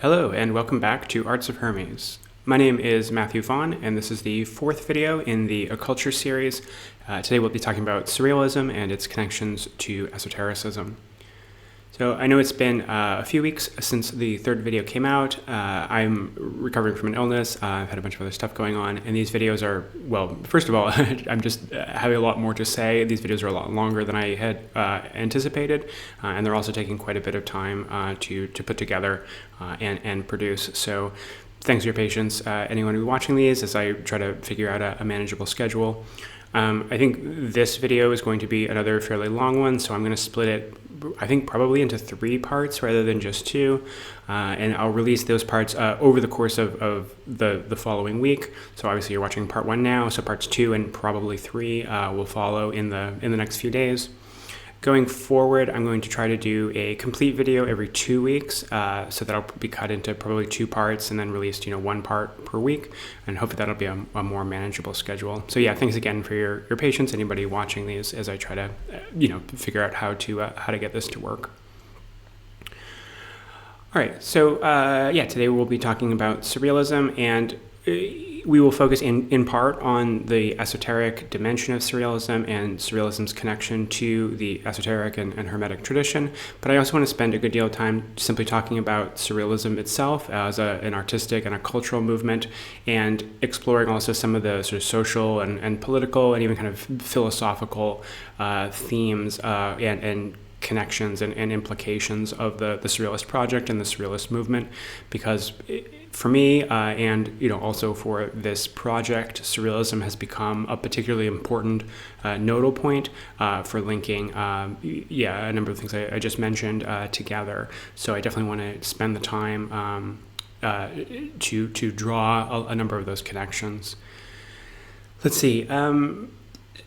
Hello and welcome back to Arts of Hermes. My name is Matthew Vaughn and this is the fourth video in the A Culture series. Today we'll be talking about Surrealism and its connections to esotericism. So I know it's been a few weeks since the third video came out. I'm recovering from an illness. I've had a bunch of other stuff going on, and these videos are, well, first of all, I'm just having a lot more to say. These videos are a lot longer than I had anticipated, and they're also taking quite a bit of time to put together and produce. So thanks for your patience, anyone who's watching these, as I try to figure out a manageable schedule. I think this video is going to be another fairly long one, so I'm going to split it, I think, probably into 3 parts rather than just 2, and I'll release those parts over the course of the following week. So obviously you're watching part 1 now, so parts 2 and probably 3 will follow in the next few days. Going forward, I'm going to try to do a complete video every 2 weeks, so that'll be cut into probably 2 parts and then released, 1 part per week, and hopefully that'll be a more manageable schedule. So yeah, thanks again for your patience, anybody watching these, as I try to, figure out how to get this to work. All right, so today we'll be talking about Surrealism, and we will focus in part on the esoteric dimension of Surrealism and Surrealism's connection to the esoteric and Hermetic tradition. But I also want to spend a good deal of time simply talking about Surrealism itself as an artistic and a cultural movement, and exploring also some of the sort of social and political and even kind of philosophical themes and connections and implications of the Surrealist project and the Surrealist movement, because for me and also for this project, Surrealism has become a particularly important nodal point for linking a number of things I just mentioned together. So I definitely want to spend the time to draw a number of those connections. Let's see.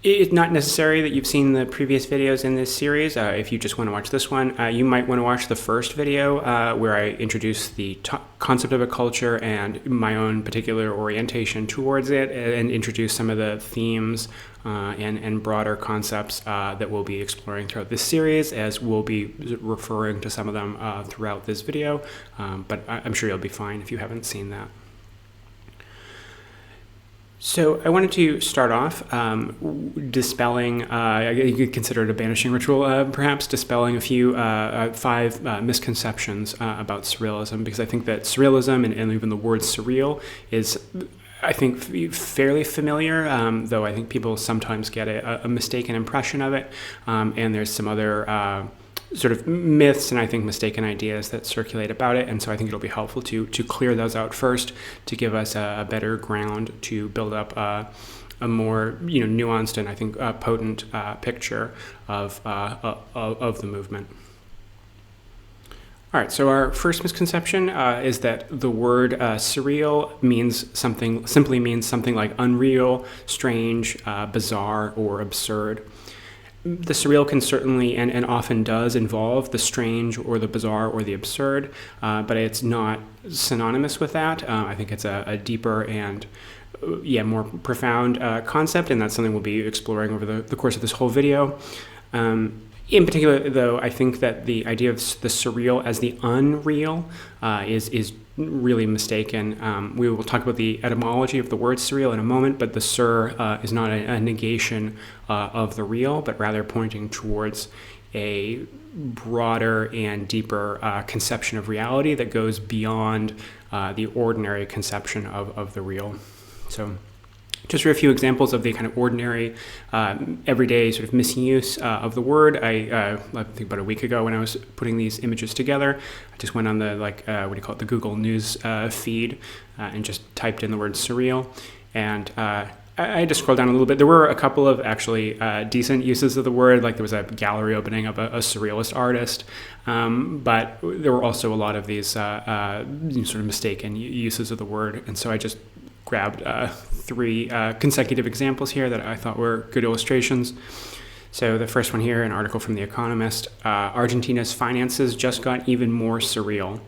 It's not necessary that you've seen the previous videos in this series. If you just want to watch this one, you might want to watch the first video where I introduce the concept of a culture and my own particular orientation towards it, and introduce some of the themes and broader concepts that we'll be exploring throughout this series, as we'll be referring to some of them throughout this video. But I'm sure you'll be fine if you haven't seen that. So I wanted to start off dispelling, you could consider it a banishing ritual, perhaps, dispelling a few 5 misconceptions about Surrealism, because I think that Surrealism and even the word surreal is, I think, fairly familiar, though I think people sometimes get a mistaken impression of it, and there's some other sort of myths and I think mistaken ideas that circulate about it, and so I think it'll be helpful to clear those out first, to give us a better ground to build up a more nuanced and I think potent picture of the movement. All right, so our first misconception is that the word surreal simply means something like unreal, strange, bizarre, or absurd. The surreal can certainly and often does involve the strange or the bizarre or the absurd, but it's not synonymous with that. I think it's a deeper and more profound concept, and that's something we'll be exploring over the course of this whole video. In particular, though, I think that the idea of the surreal as the unreal is really mistaken. We will talk about the etymology of the word surreal in a moment, but the sur is not a negation of the real, but rather pointing towards a broader and deeper conception of reality that goes beyond the ordinary conception of the real. So just for a few examples of the kind of ordinary, everyday sort of misuse of the word, I think about a week ago when I was putting these images together, I just went on the the Google News feed and just typed in the word surreal, and I had to scroll down a little bit. There were a couple of actually decent uses of the word, like there was a gallery opening of a surrealist artist, but there were also a lot of these sort of mistaken uses of the word, and so I just grabbed 3 consecutive examples here that I thought were good illustrations. So the first one here, an article from The Economist, Argentina's finances just got even more surreal.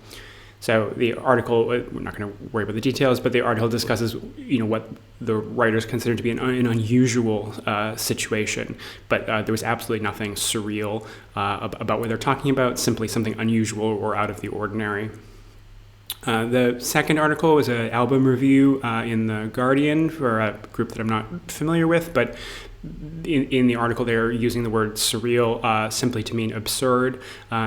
So the article, we're not going to worry about the details, but the article discusses, what the writers consider to be an unusual situation. But there was absolutely nothing surreal about what they're talking about, simply something unusual or out of the ordinary. The second article was an album review in The Guardian for a group that I'm not familiar with, but in the article they're using the word surreal simply to mean absurd,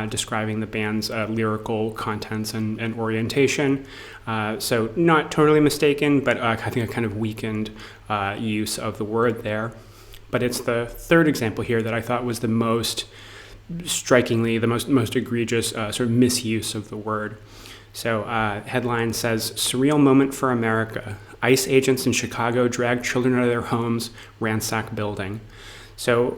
describing the band's lyrical contents and orientation. So not totally mistaken, but I think a kind of weakened use of the word there. But it's the third example here that I thought was the most strikingly, the most egregious sort of misuse of the word. So headline says, "Surreal moment for America. ICE agents in Chicago drag children out of their homes, ransack building." So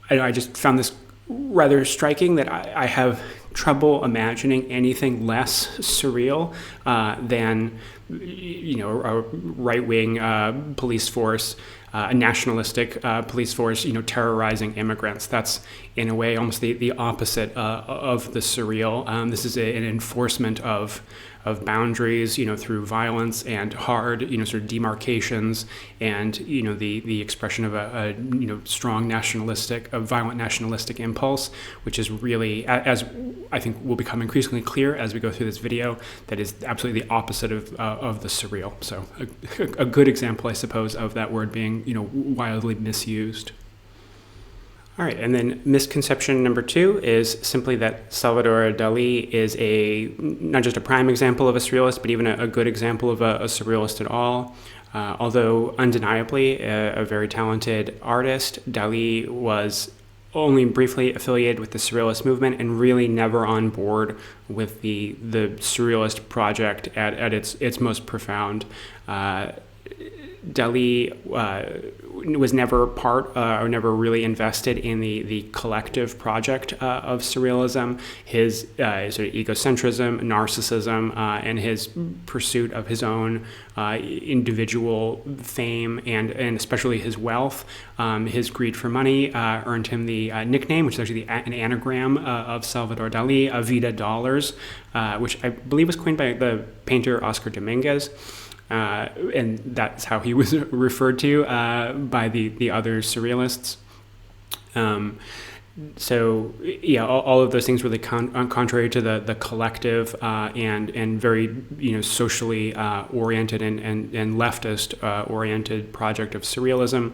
I just found this rather striking that I have trouble imagining anything less surreal than, a right-wing police force, a nationalistic police force, terrorizing immigrants. That's, in a way, almost the opposite of the surreal. This is an enforcement of boundaries, through violence and hard, sort of demarcations, and the expression of a strong violent nationalistic impulse, which is really, as I think will become increasingly clear as we go through this video, that is absolutely the opposite of the surreal. So a good example, I suppose, of that word being wildly misused. All right, and then misconception number 2 is simply that Salvador Dali is not just a prime example of a surrealist, but even a good example of a surrealist at all. Although undeniably a very talented artist, Dali was only briefly affiliated with the Surrealist movement and really never on board with the Surrealist project at its most profound. Dali was never part or never really invested in the collective project of surrealism. His sort of egocentrism, narcissism, and his pursuit of his own individual fame and especially his wealth, his greed for money earned him the nickname, which is actually an anagram of Salvador Dali, Vida Dollars, which I believe was coined by the painter Oscar Dominguez. And that's how he was referred to by the other surrealists. So yeah, all of those things really contrary to the collective and very socially oriented and leftist oriented project of surrealism,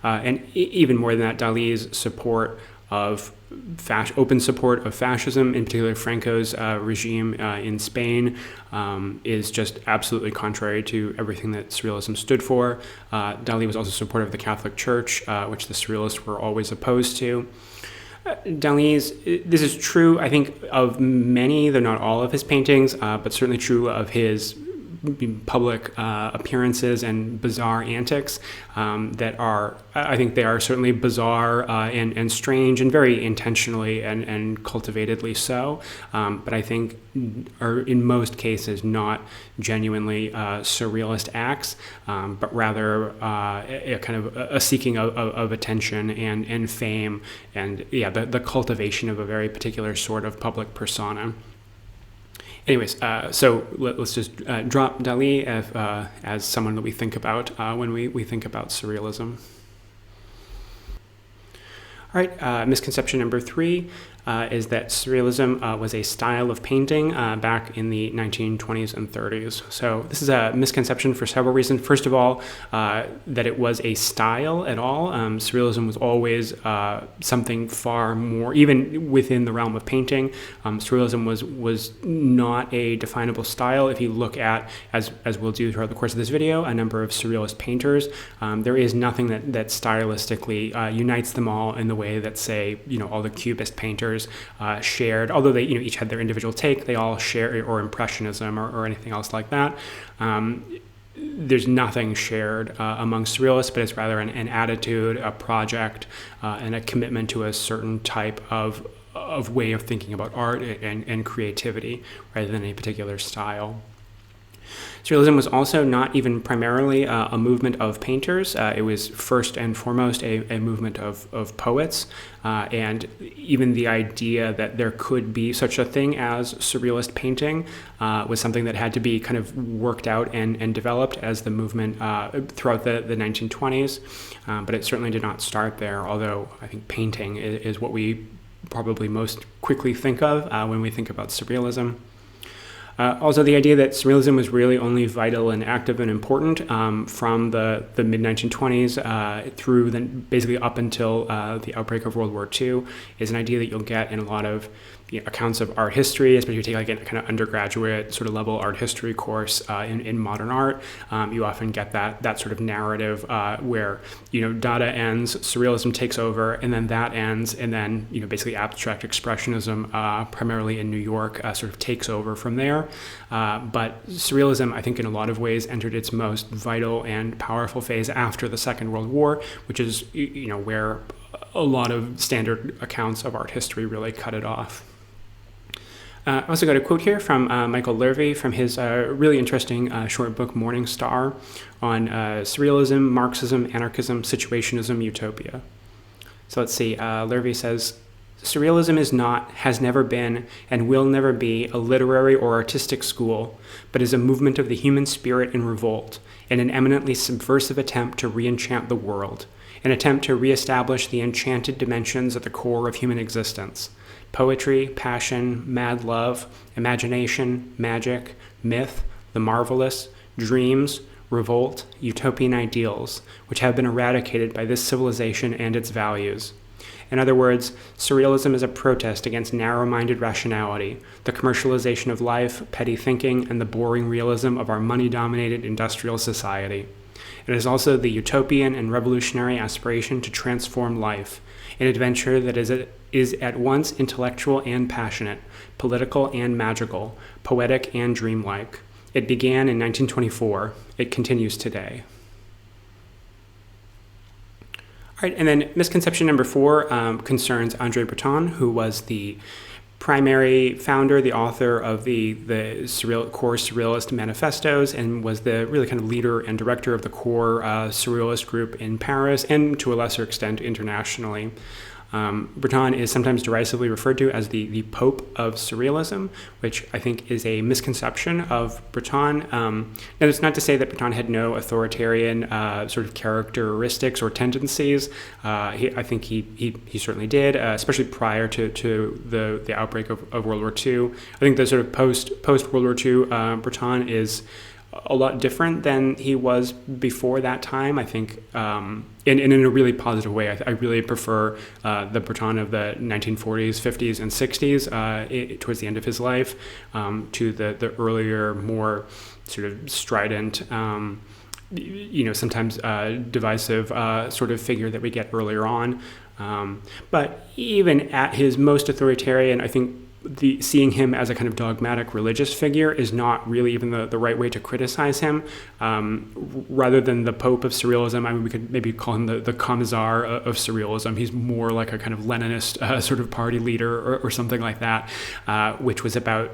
and even more than that, Dali's support of open support of fascism, in particular Franco's regime in Spain, is just absolutely contrary to everything that surrealism stood for. Dali was also supportive of the Catholic Church, which the surrealists were always opposed to. This is true, I think, of many, though not all of his paintings, but certainly true of his public appearances and bizarre antics that are, I think they are certainly bizarre and strange and very intentionally and cultivatedly so, but I think are in most cases not genuinely surrealist acts, but rather a kind of a seeking of attention and fame and the cultivation of a very particular sort of public persona. Anyways, so let's just drop Dali as someone that we think about when we think about surrealism. All right, misconception number 3 is that surrealism was a style of painting back in the 1920s and 30s. So this is a misconception for several reasons. First of all, that it was a style at all. Surrealism was always something far more, even within the realm of painting. Surrealism was not a definable style. If you look at, as we'll do throughout the course of this video, a number of surrealist painters, there is nothing that stylistically unites them all in the way that, say, all the Cubist painters shared, although they each had their individual take, they all share, or Impressionism or anything else like that. There's nothing shared among surrealists, but it's rather an attitude, a project, and a commitment to a certain type of way of thinking about art and creativity rather than a particular style. Surrealism was also not even primarily a movement of painters. It was first and foremost a movement of poets, and even the idea that there could be such a thing as surrealist painting was something that had to be kind of worked out and developed as the movement throughout the 1920s, but it certainly did not start there, although I think painting is what we probably most quickly think of when we think about surrealism. Also, the idea that Surrealism was really only vital and active and important from the mid-1920s through then basically up until the outbreak of World War II is an idea that you'll get in a lot of accounts of art history, especially if you take like a kind of undergraduate sort of level art history course in modern art. You often get that sort of narrative where Dada ends, Surrealism takes over, and then that ends, and then basically abstract expressionism, primarily in New York, sort of takes over from there. But Surrealism, I think, in a lot of ways, entered its most vital and powerful phase after the Second World War, which is where a lot of standard accounts of art history really cut it off. I also got a quote here from Michael Lervy from his really interesting short book Morning Star on Surrealism, Marxism, Anarchism, Situationism, Utopia. So let's see. Lervy says, Surrealism is not, has never been, and will never be a literary or artistic school, but is a movement of the human spirit in revolt, and an eminently subversive attempt to re-enchant the world, an attempt to re-establish the enchanted dimensions at the core of human existence. Poetry, passion, mad love, imagination, magic, myth, the marvelous, dreams, revolt, utopian ideals, which have been eradicated by this civilization and its values. In other words, Surrealism is a protest against narrow-minded rationality, the commercialization of life, petty thinking, and the boring realism of our money-dominated industrial society. It is also the utopian and revolutionary aspiration to transform life, an adventure that is at once intellectual and passionate, political and magical, poetic and dreamlike. It began in 1924. It continues today. All right, and then misconception number 4 concerns André Breton, who was the primary founder, the author of the core Surrealist manifestos, and was the really kind of leader and director of the core Surrealist group in Paris, and to a lesser extent internationally. Breton is sometimes derisively referred to as the Pope of Surrealism, which I think is a misconception of Breton. Now, it's not to say that Breton had no authoritarian sort of characteristics or tendencies. I think he certainly did, especially prior to the outbreak of World War II. I think the sort of post World War II Breton is a lot different than he was before that time. I think, in a really positive way. I really prefer the Breton of the 1940s, 50s, and 60s towards the end of his life to the earlier, more sort of strident, sometimes divisive sort of figure that we get earlier on. But even at his most authoritarian, I think seeing him as a kind of dogmatic religious figure is not really even the right way to criticize him. Rather than the Pope of Surrealism, I mean, we could maybe call him the Commissar of Surrealism. He's more like a kind of Leninist sort of party leader or something like that, which was about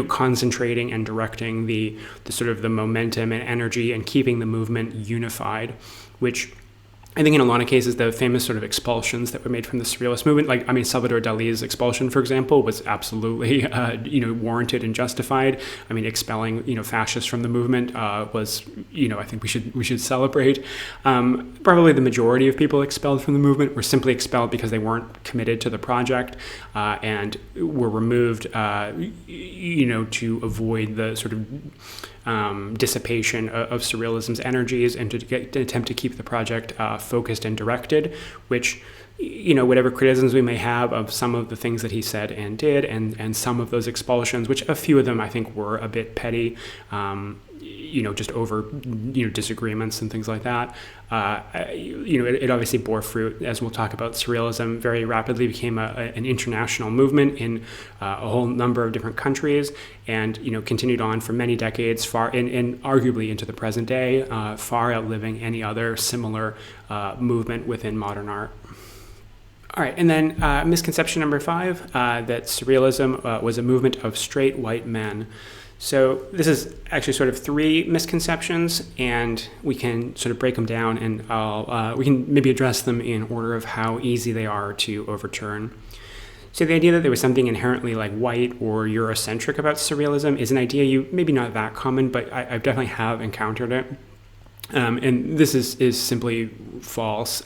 concentrating and directing the sort of the momentum and energy and keeping the movement unified, which I think in a lot of cases, the famous sort of expulsions that were made from the Surrealist movement, Salvador Dali's expulsion, for example, was absolutely, warranted and justified. I mean, expelling, fascists from the movement was, I think we should celebrate. Probably the majority of people expelled from the movement were simply expelled because they weren't committed to the project and were removed, to avoid the sort of dissipation of Surrealism's energies and to attempt to keep the project focused and directed, which, whatever criticisms we may have of some of the things that he said and did, and some of those expulsions, which a few of them I think were a bit petty, just over, disagreements and things like that. It obviously bore fruit. As we'll talk about, Surrealism very rapidly became an international movement in a whole number of different countries, and continued on for many decades, far and arguably into the present day, far outliving any other similar movement within modern art. All right, and then misconception number 5, that Surrealism was a movement of straight white men. So this is actually sort of 3 misconceptions, and we can sort of break them down, and we can maybe address them in order of how easy they are to overturn. So the idea that there was something inherently like white or Eurocentric about Surrealism is an idea maybe not that common, but I definitely have encountered it. And this is simply false.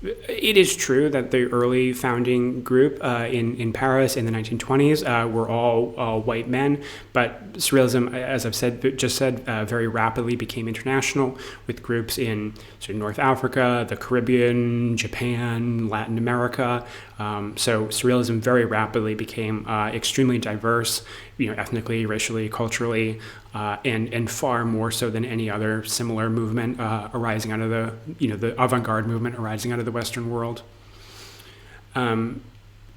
It is true that the early founding group in Paris in the 1920s were all white men, but Surrealism, as I've said, very rapidly became international with groups in sort of North Africa, the Caribbean, Japan, Latin America. So Surrealism very rapidly became extremely diverse, ethnically, racially, culturally, and far more so than any other similar movement arising out of the avant-garde movement arising out of the Western world.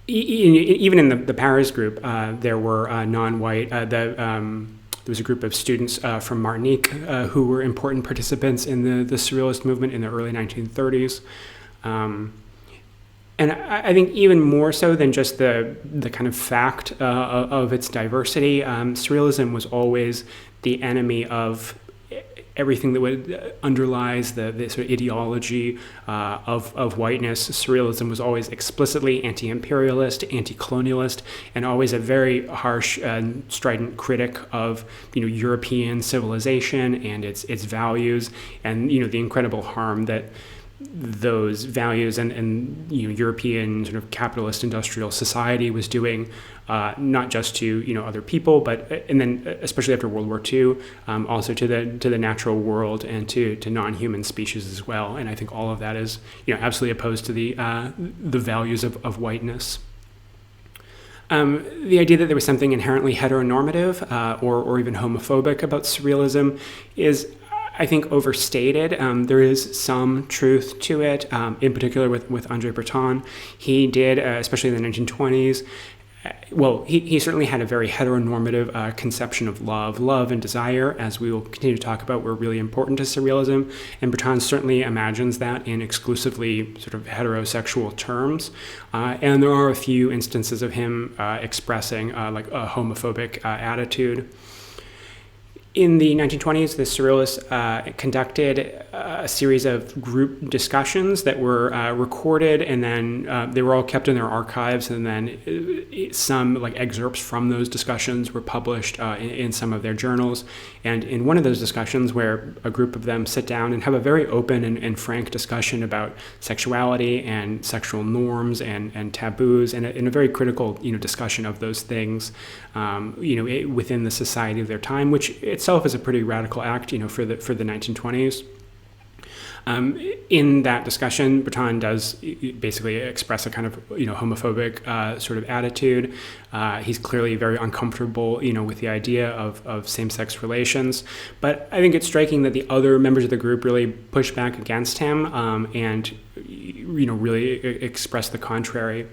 Even in the Paris group, there were non-white. There was a group of students from Martinique who were important participants in the Surrealist movement in the early 1930s. And I think even more so than just the kind of fact of its diversity, Surrealism was always the enemy of everything that would underlies the sort of ideology of whiteness. Surrealism was always explicitly anti-imperialist, anti-colonialist, and always a very harsh and strident critic of European civilization and its values, and the incredible harm that those values and European sort of capitalist industrial society was doing, not just to other people, but and then especially after World War II, also to the natural world and to non-human species as well. And I think all of that is absolutely opposed to the values of whiteness. The idea that there was something inherently heteronormative or even homophobic about Surrealism is, I think, overstated. There is some truth to it, in particular with André Breton. He did, especially in the 1920s, he certainly had a very heteronormative conception of love. Love and desire, as we will continue to talk about, were really important to Surrealism, and Breton certainly imagines that in exclusively sort of heterosexual terms. And there are a few instances of him expressing like a homophobic attitude. In the 1920s, the Surrealists conducted a series of group discussions that were recorded, and then they were all kept in their archives, and then some like excerpts from those discussions were published in some of their journals. And in one of those discussions, where a group of them sit down and have a very open and frank discussion about sexuality and sexual norms and taboos, and in a very critical discussion of those things within the society of their time, which itself is a pretty radical act, for the 1920s. In that discussion, Breton does basically express a kind of homophobic sort of attitude. He's clearly very uncomfortable with the idea of same-sex relations. But I think it's striking that the other members of the group really push back against him and really express the contrary.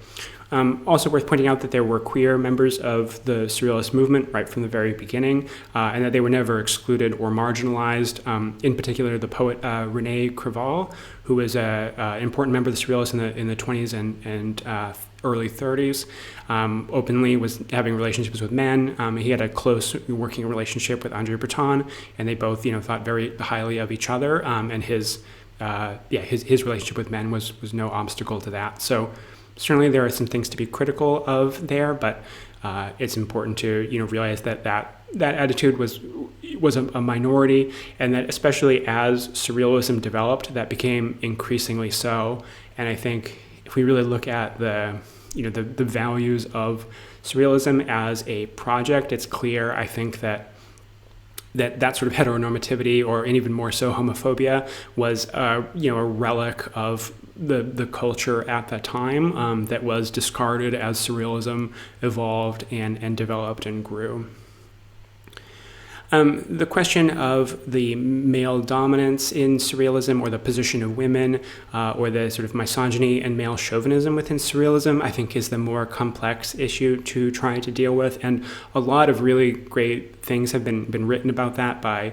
Also worth pointing out that there were queer members of the Surrealist movement right from the very beginning, and that they were never excluded or marginalized. In particular, the poet René Creval, who was an important member of the Surrealists in the 20s and early 30s, openly was having relationships with men. He had a close working relationship with André Breton, and they both thought very highly of each other. And his relationship with men was no obstacle to that. So certainly there are some things to be critical of there, but it's important to realize that attitude was a minority, and that especially as Surrealism developed, that became increasingly so. And I think if we really look at the values of Surrealism as a project, it's clear, I think, that sort of heteronormativity, or and even more so homophobia, was a relic of the culture at that time that was discarded as Surrealism evolved and developed and grew. The question of the male dominance in Surrealism, or the position of women, or the sort of misogyny and male chauvinism within Surrealism, I think is the more complex issue to try to deal with. And a lot of really great things have been written about that by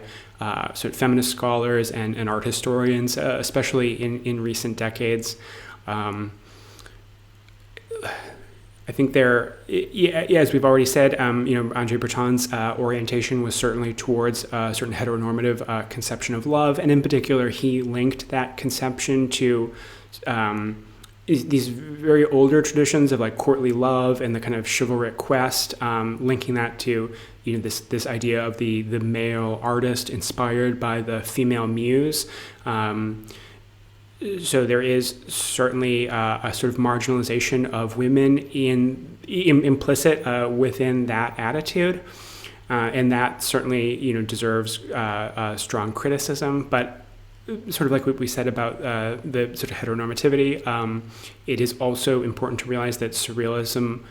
sort of feminist scholars and art historians, especially in recent decades. I think as we've already said, André Breton's orientation was certainly towards a certain heteronormative conception of love, and in particular, he linked that conception to these very older traditions of like courtly love and the kind of chivalric quest, linking that to this idea of the male artist inspired by the female muse. So there is certainly a sort of marginalization of women implicit within that attitude, and that certainly deserves strong criticism. But sort of like what we said about the sort of heteronormativity, it is also important to realize that surrealism,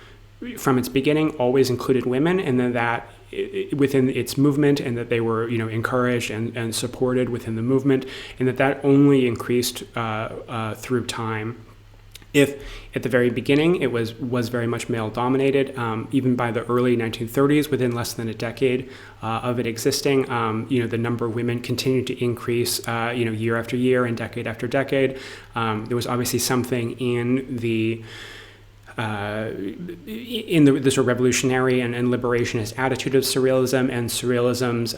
from its beginning, always included women, and then that within its movement, and that they were encouraged and supported within the movement, and that only increased through time. If at the very beginning it was very much male dominated, even by the early 1930s, within less than a decade of it existing, the number of women continued to increase year after year and decade after decade. There was obviously something in the sort of revolutionary and liberationist attitude of surrealism, and surrealism's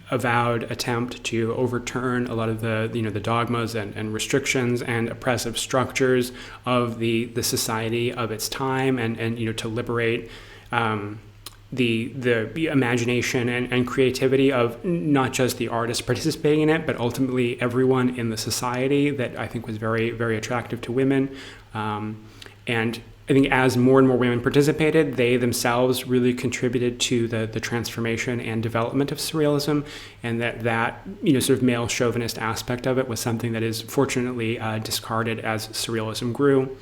avowed attempt to overturn a lot of the dogmas and restrictions and oppressive structures of the society of its time, and to liberate the imagination and creativity of not just the artists participating in it, but ultimately everyone in the society. That I think was very, very attractive to women. And I think as more and more women participated, they themselves really contributed to the transformation and development of surrealism, and that sort of male chauvinist aspect of it was something that is fortunately discarded as surrealism grew.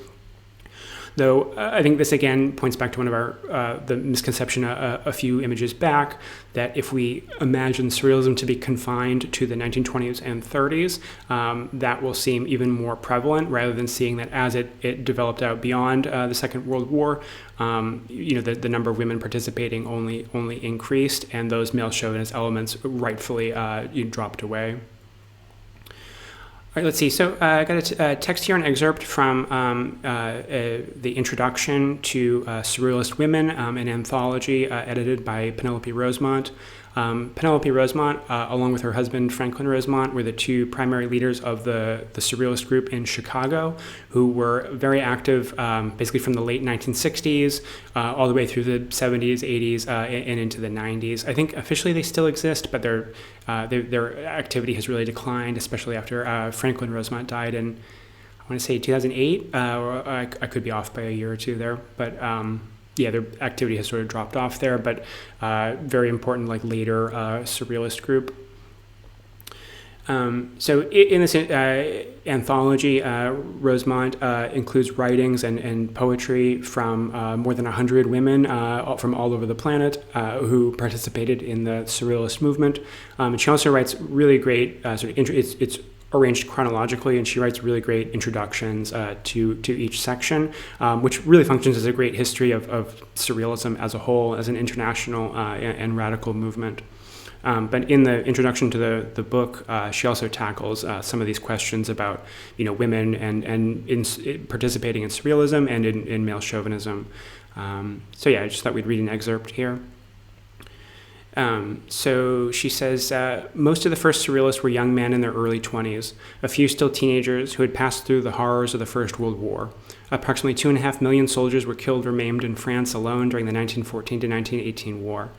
Though I think this again points back to one of the misconception a few images back, that if we imagine surrealism to be confined to the 1920s and 30s, that will seem even more prevalent, rather than seeing that as it developed out beyond the Second World War, the number of women participating only increased, and those male chauvinist elements rightfully dropped away. All right, let's see. So I got a text here, an excerpt from the introduction to Surrealist Women, an anthology edited by Penelope Rosemont. Penelope Rosemont, along with her husband Franklin Rosemont, were the two primary leaders of the Surrealist group in Chicago, who were very active basically from the late 1960s all the way through the 70s, 80s, and into the 90s. I think officially they still exist, but their activity has really declined, especially after Franklin Rosemont died in, I want to say, 2008, or I could be off by a year or two there, but their activity has sort of dropped off there, but very important, like later surrealist group. So in this anthology, Rosemont includes writings and poetry from more than 100 women from all over the planet who participated in the surrealist movement. And she also writes really great it's arranged chronologically, and she writes really great introductions to each section, which really functions as a great history of surrealism as a whole, as an international and radical movement. But in the introduction to the book, she also tackles some of these questions about women and in participating in surrealism and in male chauvinism. I just thought we'd read an excerpt here. So she says, most of the first surrealists were young men in their early 20s, a few still teenagers who had passed through the horrors of the First World War. Approximately 2.5 million soldiers were killed or maimed in France alone during the 1914 to 1918 war.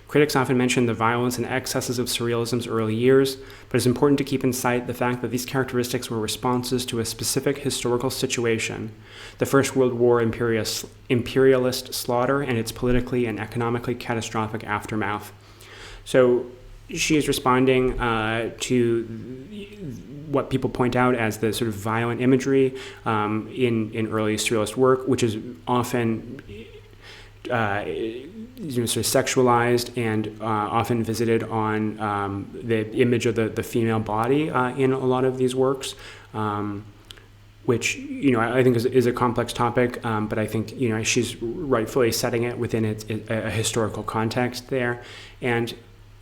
Critics often mention the violence and excesses of surrealism's early years, but it's important to keep in sight the fact that these characteristics were responses to a specific historical situation: the First World War imperialist slaughter and its politically and economically catastrophic aftermath. So she is responding to what people point out as the sort of violent imagery in early surrealist work, which is often sort of sexualized and often visited on the image of the female body in a lot of these works, which I think is a complex topic, but I think she's rightfully setting it within a historical context there. And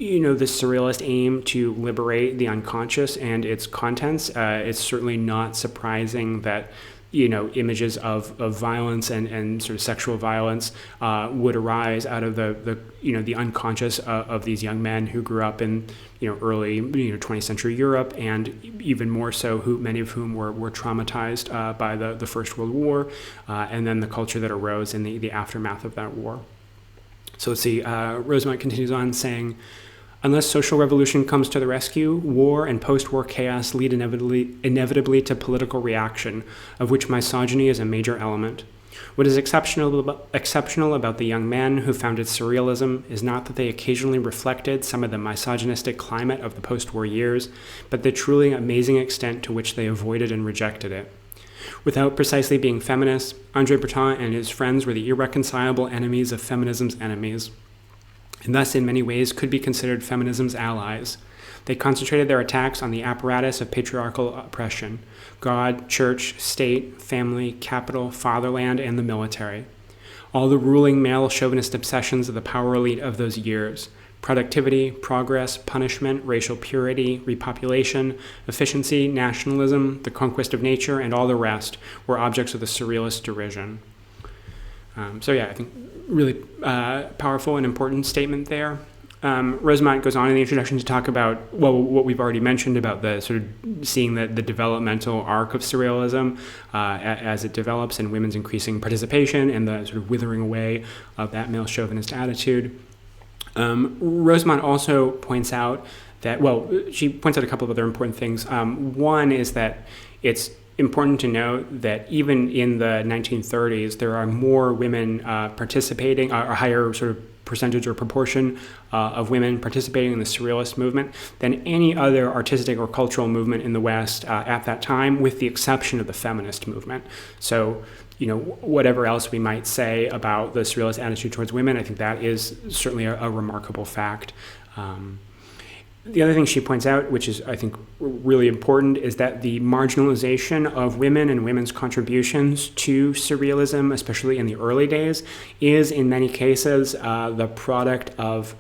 the surrealist aim to liberate the unconscious and its contents, it's certainly not surprising that images of violence and sort of sexual violence would arise out of the unconscious of these young men who grew up in early 20th century Europe, and even more so many of whom were traumatized by the First World War, and then the culture that arose in the aftermath of that war. So let's see, Rosemont continues on saying, Unless social revolution comes to the rescue, war and post-war chaos lead inevitably to political reaction, of which misogyny is a major element. What is exceptional about the young men who founded Surrealism is not that they occasionally reflected some of the misogynistic climate of the post-war years, but the truly amazing extent to which they avoided and rejected it. Without precisely being feminists, André Breton and his friends were the irreconcilable enemies of feminism's enemies, and thus in many ways could be considered feminism's allies. They concentrated their attacks on the apparatus of patriarchal oppression: God, church, state, family, capital, fatherland, and the military. All the ruling male chauvinist obsessions of the power elite of those years: productivity, progress, punishment, racial purity, repopulation, efficiency, nationalism, the conquest of nature, and all the rest were objects of the Surrealist derision. I think really powerful and important statement there. Rosemont goes on in the introduction to talk about, what we've already mentioned about the sort of seeing the developmental arc of Surrealism as it develops and women's increasing participation and the sort of withering away of that male chauvinist attitude. Rosemont also points out that, she points out a couple of other important things. One is that it's important to note that even in the 1930s, there are more women participating, or higher sort of percentage or proportion of women participating in the Surrealist movement than any other artistic or cultural movement in the West at that time, with the exception of the feminist movement. So, whatever else we might say about the Surrealist attitude towards women, I think that is certainly a remarkable fact. The other thing she points out, which is, I think, really important, is that the marginalization of women and women's contributions to Surrealism, especially in the early days, is in many cases the product of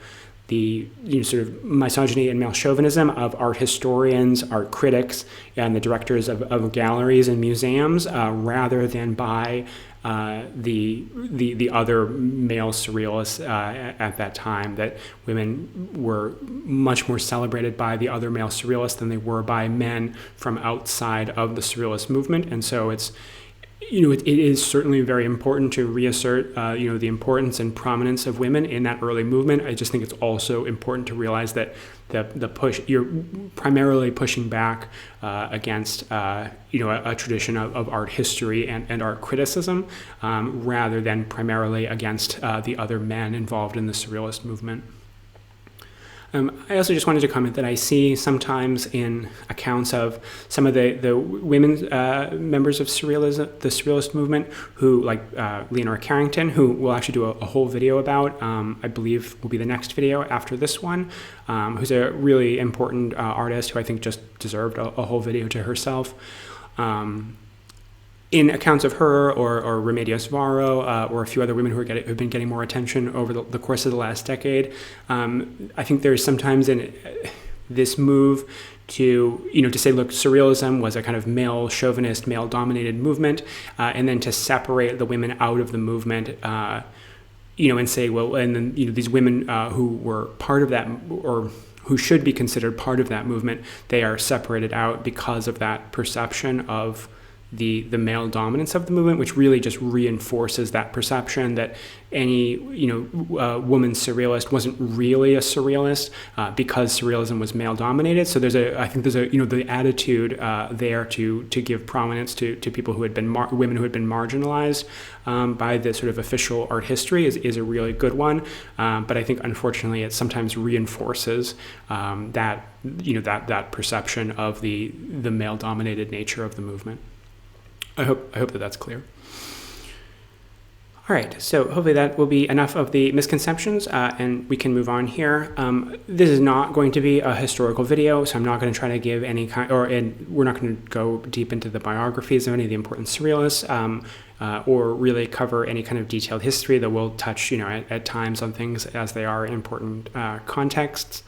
the sort of misogyny and male chauvinism of art historians, art critics, and the directors of galleries and museums, rather than by the other male surrealists at that time. That women were much more celebrated by the other male surrealists than they were by men from outside of the Surrealist movement, and so it is certainly very important to reassert, the importance and prominence of women in that early movement. I just think it's also important to realize that the push, you're primarily pushing back against, a tradition of art history and art criticism, rather than primarily against the other men involved in the Surrealist movement. I also just wanted to comment that I see sometimes in accounts of some of the women members of Surrealism, the Surrealist movement, who, like Leonora Carrington, who we'll actually do a whole video about, I believe will be the next video after this one, who's a really important artist who I think just deserved a whole video to herself. In accounts of her or Remedios Varo or a few other women who've been getting more attention over the course of the last decade, I think there's sometimes in this move to say, look, Surrealism was a kind of male chauvinist, male dominated movement, and then to separate the women out of the movement, and say, well, and then these women who were part of that, or who should be considered part of that movement, they are separated out because of that perception of the male dominance of the movement, which really just reinforces that perception that any woman surrealist wasn't really a surrealist because surrealism was male dominated. So I think there's the attitude there to give prominence to people who had been women who had been marginalized by the sort of official art history is a really good one. But I think unfortunately it sometimes reinforces that perception of the male dominated nature of the movement. I hope that that's clear. All right, so hopefully that will be enough of the misconceptions, and we can move on here. This is not going to be a historical video, so I'm not going to try to give any kind, we're not going to go deep into the biographies of any of the important surrealists, or really cover any kind of detailed history, though we'll touch, at times on things as they are in important contexts.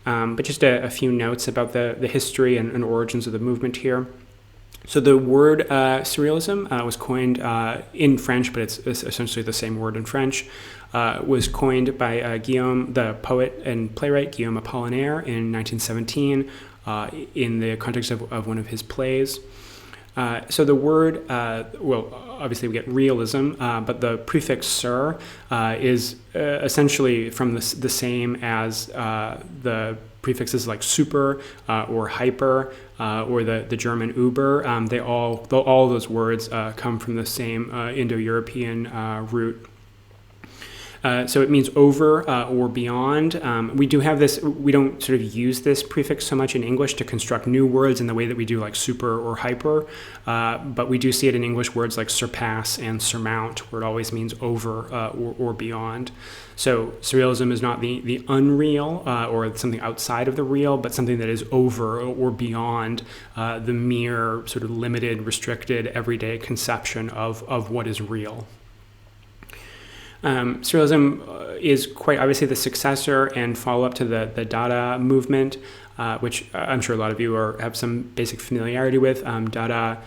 But just a few notes about the history and origins of the movement here. So the word surrealism was coined in French, but it's essentially the same word in French, was coined by Guillaume, the poet and playwright Guillaume Apollinaire in 1917 in the context of one of his plays. So the word, well, obviously we get realism, but the prefix "sur" is essentially from the same as the prefixes like super or hyper or the German Uber. All those words come from the same Indo-European root. So it means over or beyond. We do have this, we don't sort of use this prefix so much in English to construct new words in the way that we do like super or hyper, but we do see it in English words like surpass and surmount, where it always means over or beyond. So surrealism is not the unreal or something outside of the real, but something that is over or beyond the mere sort of limited, restricted, everyday conception of what is real. Surrealism is quite obviously the successor and follow-up to the Dada movement, which I'm sure a lot of you have some basic familiarity with. Dada,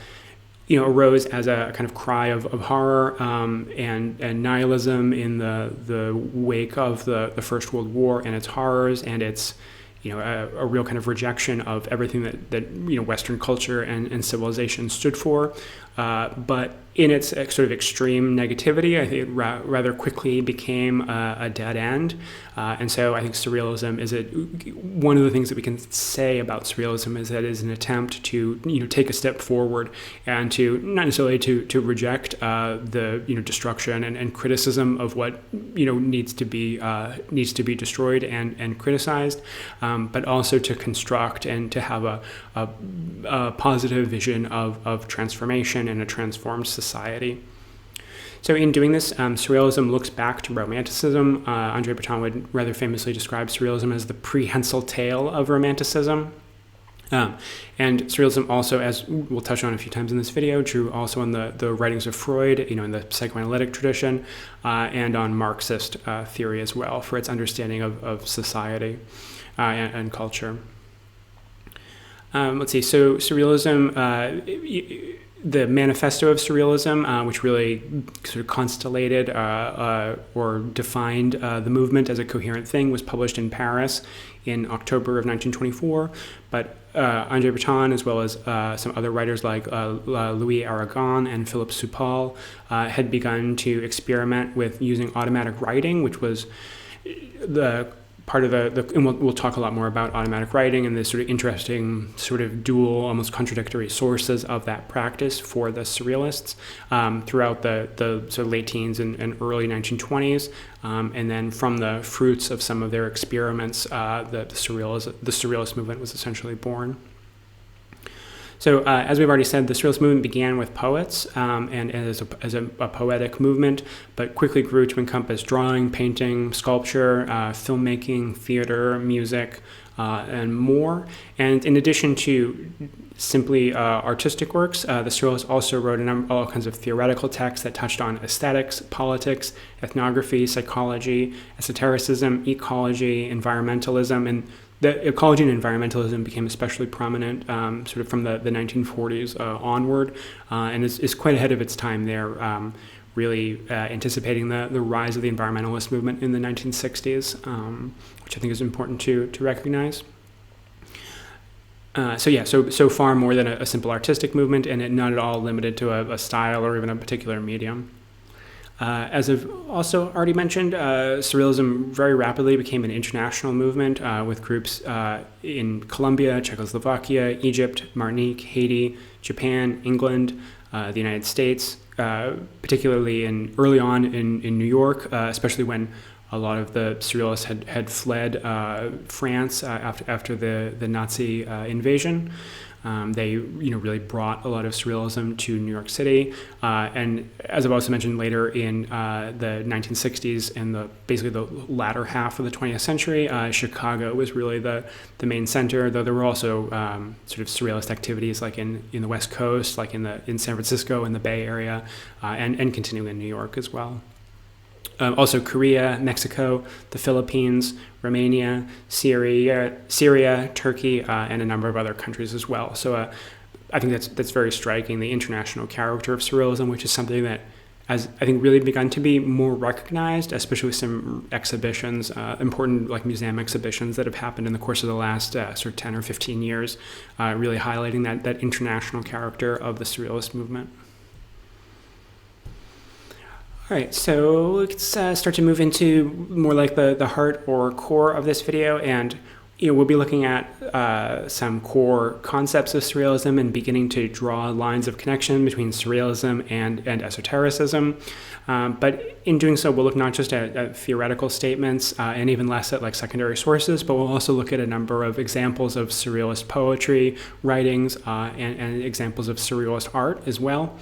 arose as a kind of cry of horror and nihilism in the wake of the First World War and its horrors, and its a real kind of rejection of everything that Western culture and civilization stood for. But in its sort of extreme negativity, I think it rather quickly became a dead end. And so I think surrealism is one of the things that we can say about surrealism is that it is an attempt to take a step forward and to not necessarily to reject the destruction and criticism of what needs to be destroyed and criticized, but also to construct and to have a positive vision of transformation and a transformed society. So in doing this, surrealism looks back to romanticism. André Breton would rather famously describe surrealism as the prehensile tail of romanticism. And surrealism also, as we'll touch on a few times in this video, drew also on the writings of Freud, in the psychoanalytic tradition, and on Marxist theory as well for its understanding of society and culture. Let's see, so surrealism, the manifesto of surrealism, which really sort of constellated or defined the movement as a coherent thing, was published in Paris in October of 1924. But André Breton, as well as some other writers like Louis Aragon and Philippe Soupal, had begun to experiment with using automatic writing, which was the part of and we'll talk a lot more about automatic writing and the sort of interesting sort of dual, almost contradictory sources of that practice for the surrealists throughout the sort of late teens and early 1920s. And then from the fruits of some of their experiments, the surrealist movement was essentially born. So as we've already said, the Surrealist movement began with poets and as a poetic movement, but quickly grew to encompass drawing, painting, sculpture, filmmaking, theater, music, and more. And in addition to simply artistic works, the Surrealists also wrote all kinds of theoretical texts that touched on aesthetics, politics, ethnography, psychology, esotericism, ecology, environmentalism, and the ecology and environmentalism became especially prominent sort of from the 1940s onward, and is quite ahead of its time there, really anticipating the rise of the environmentalist movement in the 1960s, which I think is important to recognize. So far more than a simple artistic movement, and it not at all limited to a style or even a particular medium. As I've also already mentioned, Surrealism very rapidly became an international movement with groups in Colombia, Czechoslovakia, Egypt, Martinique, Haiti, Japan, England, the United States, particularly early on in New York, especially when a lot of the Surrealists had fled France after the Nazi invasion. They really brought a lot of surrealism to New York City, and as I've also mentioned later in the 1960s and basically the latter half of the 20th century, Chicago was really the main center, though there were also sort of surrealist activities like in the West Coast, like in San Francisco and the Bay Area, and continuing in New York as well. Also Korea, Mexico, the Philippines, Romania, Syria, Turkey, and a number of other countries as well. So I think that's very striking, the international character of surrealism, which is something that has, I think, really begun to be more recognized, especially with some exhibitions, important like museum exhibitions that have happened in the course of the last sort of 10 or 15 years, really highlighting that international character of the Surrealist movement. All right, so let's start to move into more like the heart or core of this video, and we'll be looking at some core concepts of Surrealism and beginning to draw lines of connection between Surrealism and esotericism. But in doing so, we'll look not just at theoretical statements and even less at like secondary sources, but we'll also look at a number of examples of Surrealist poetry, writings, and examples of Surrealist art as well.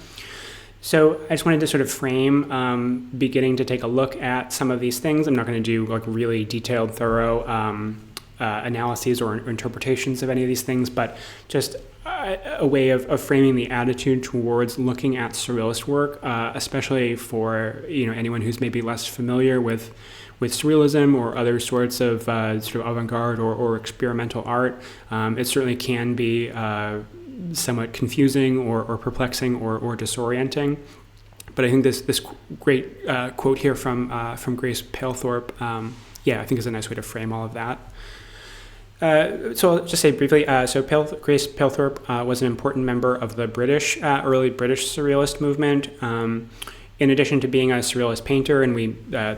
So I just wanted to sort of frame beginning to take a look at some of these things. I'm not going to do like really detailed, thorough analyses or interpretations of any of these things, but just a way of framing the attitude towards looking at Surrealist work, especially for anyone who's maybe less familiar with Surrealism or other sorts of sort of avant-garde or experimental art. It certainly can be somewhat confusing or perplexing or disorienting. But I think this great quote here from Grace Palethorpe, I think is a nice way to frame all of that. So I'll just say briefly, Grace Palethorpe was an important member of the early British Surrealist movement. In addition to being a Surrealist painter, and we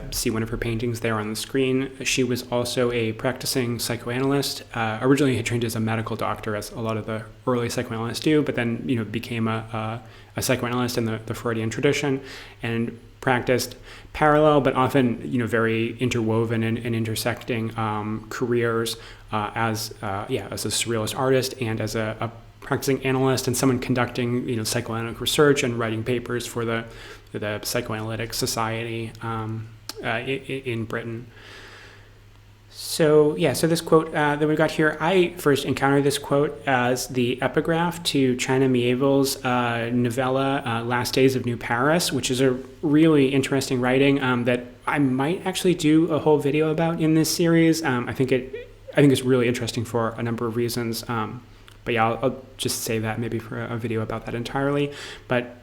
see one of her paintings there on the screen, she was also a practicing psychoanalyst. Originally, he trained as a medical doctor, as a lot of the early psychoanalysts do, but then became a psychoanalyst in the Freudian tradition, and practiced parallel, but often very interwoven and intersecting careers as a Surrealist artist and as a practicing analyst and someone conducting psychoanalytic research and writing papers for the Psychoanalytic Society in Britain. So this quote that we got here, I first encountered this quote as the epigraph to China Miéville's novella Last Days of New Paris, which is a really interesting writing that I might actually do a whole video about in this series. I think it's really interesting for a number of reasons. But I'll just say that maybe for a video about that entirely. But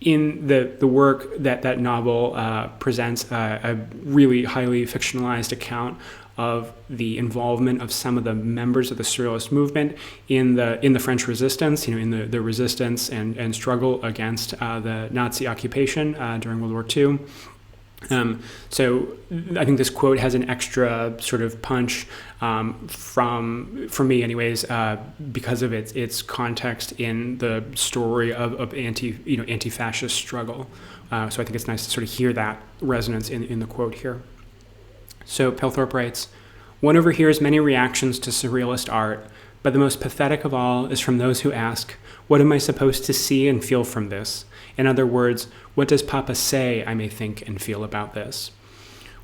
in the work that novel presents a really highly fictionalized account of the involvement of some of the members of the Surrealist movement in the French resistance, in the resistance and struggle against the Nazi occupation during World War II. So I think this quote has an extra sort of punch for me anyways, because of its context in the story of anti-fascist struggle. So I think it's nice to sort of hear that resonance in the quote here. So Palethorpe writes, "One overhears many reactions to Surrealist art, but the most pathetic of all is from those who ask, what am I supposed to see and feel from this? In other words, what does Papa say I may think and feel about this?"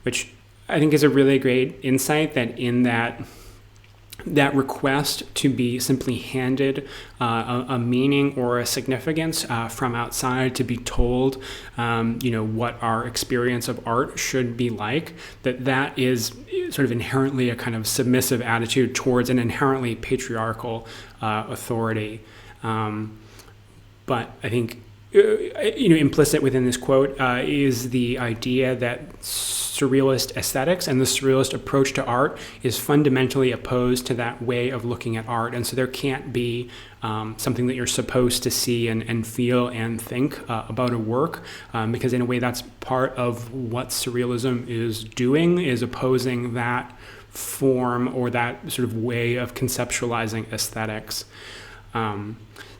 Which I think is a really great insight, that in that request to be simply handed a meaning or a significance from outside, to be told, what our experience of art should be like, that is sort of inherently a kind of submissive attitude towards an inherently patriarchal authority. But I think implicit within this quote is the idea that Surrealist aesthetics and the Surrealist approach to art is fundamentally opposed to that way of looking at art. And so there can't be something that you're supposed to see and feel and think about a work, because in a way that's part of what Surrealism is doing, is opposing that form or that sort of way of conceptualizing aesthetics.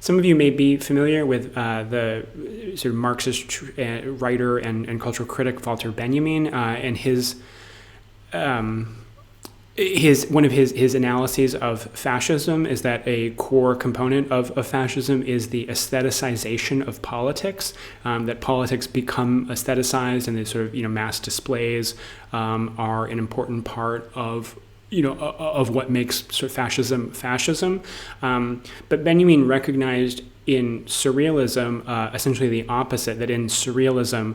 Some of you may be familiar with the sort of Marxist writer and cultural critic Walter Benjamin, and his one of his analyses of fascism is that a core component of fascism is the aestheticization of politics, that politics become aestheticized, and the sort of mass displays are an important part of what makes sort of fascism. But Benjamin recognized in Surrealism essentially the opposite, that in Surrealism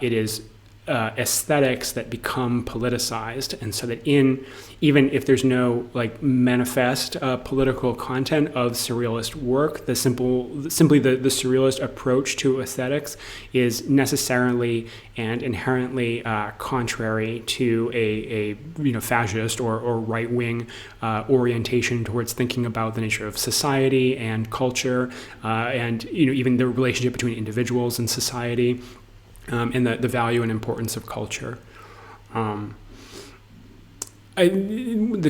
it is aesthetics that become politicized, and so that even if there's no like manifest political content of surrealist work, simply the surrealist approach to aesthetics is necessarily and inherently contrary to a fascist or right wing orientation towards thinking about the nature of society and culture, and even the relationship between individuals and society. And the value and importance of culture. The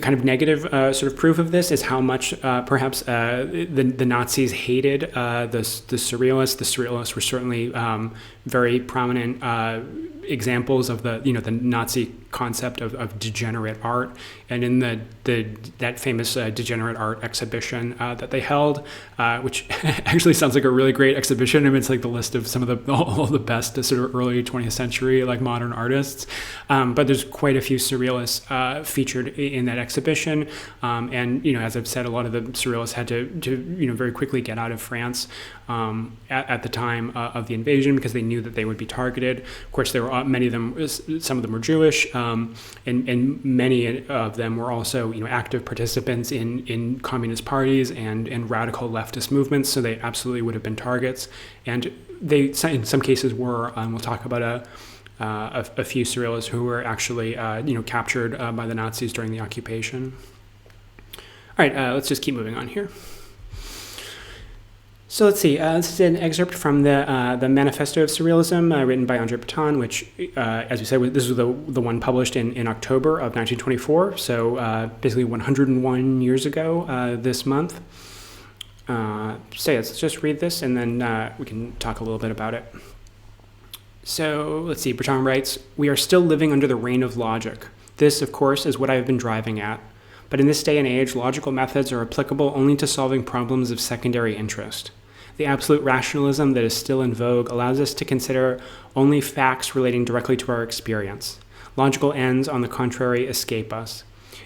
kind of negative sort of proof of this is how much perhaps the Nazis hated the Surrealists. The Surrealists were certainly very prominent examples of the Nazi concept of degenerate art, and in that famous degenerate art exhibition that they held, which actually sounds like a really great exhibition. I mean, it's like the list of some of all the best sort of early 20th century like modern artists, but there's quite a few surrealists featured in that exhibition, and as I've said, a lot of the surrealists had to very quickly get out of France at the time of the invasion because they knew that they would be targeted. Of course, there were many of them. Some of them were Jewish, and many of them were also active participants in communist parties and radical leftist movements. So they absolutely would have been targets, and they in some cases were. We'll talk about a few surrealists who were actually captured by the Nazis during the occupation. All right, let's just keep moving on here. So let's see. This is an excerpt from the Manifesto of Surrealism, written by Andre Breton, which, as we said, this was the one published in October of 1924. So basically 101 years ago this month. So let's just read this, and then we can talk a little bit about it. So let's see. Breton writes, "We are still living under the reign of logic. This, of course, is what I have been driving at. But in this day and age, logical methods are applicable only to solving problems of secondary interest. The absolute rationalism that is still in vogue allows us to consider only facts relating directly to our experience. Logical ends, on the contrary, escape us.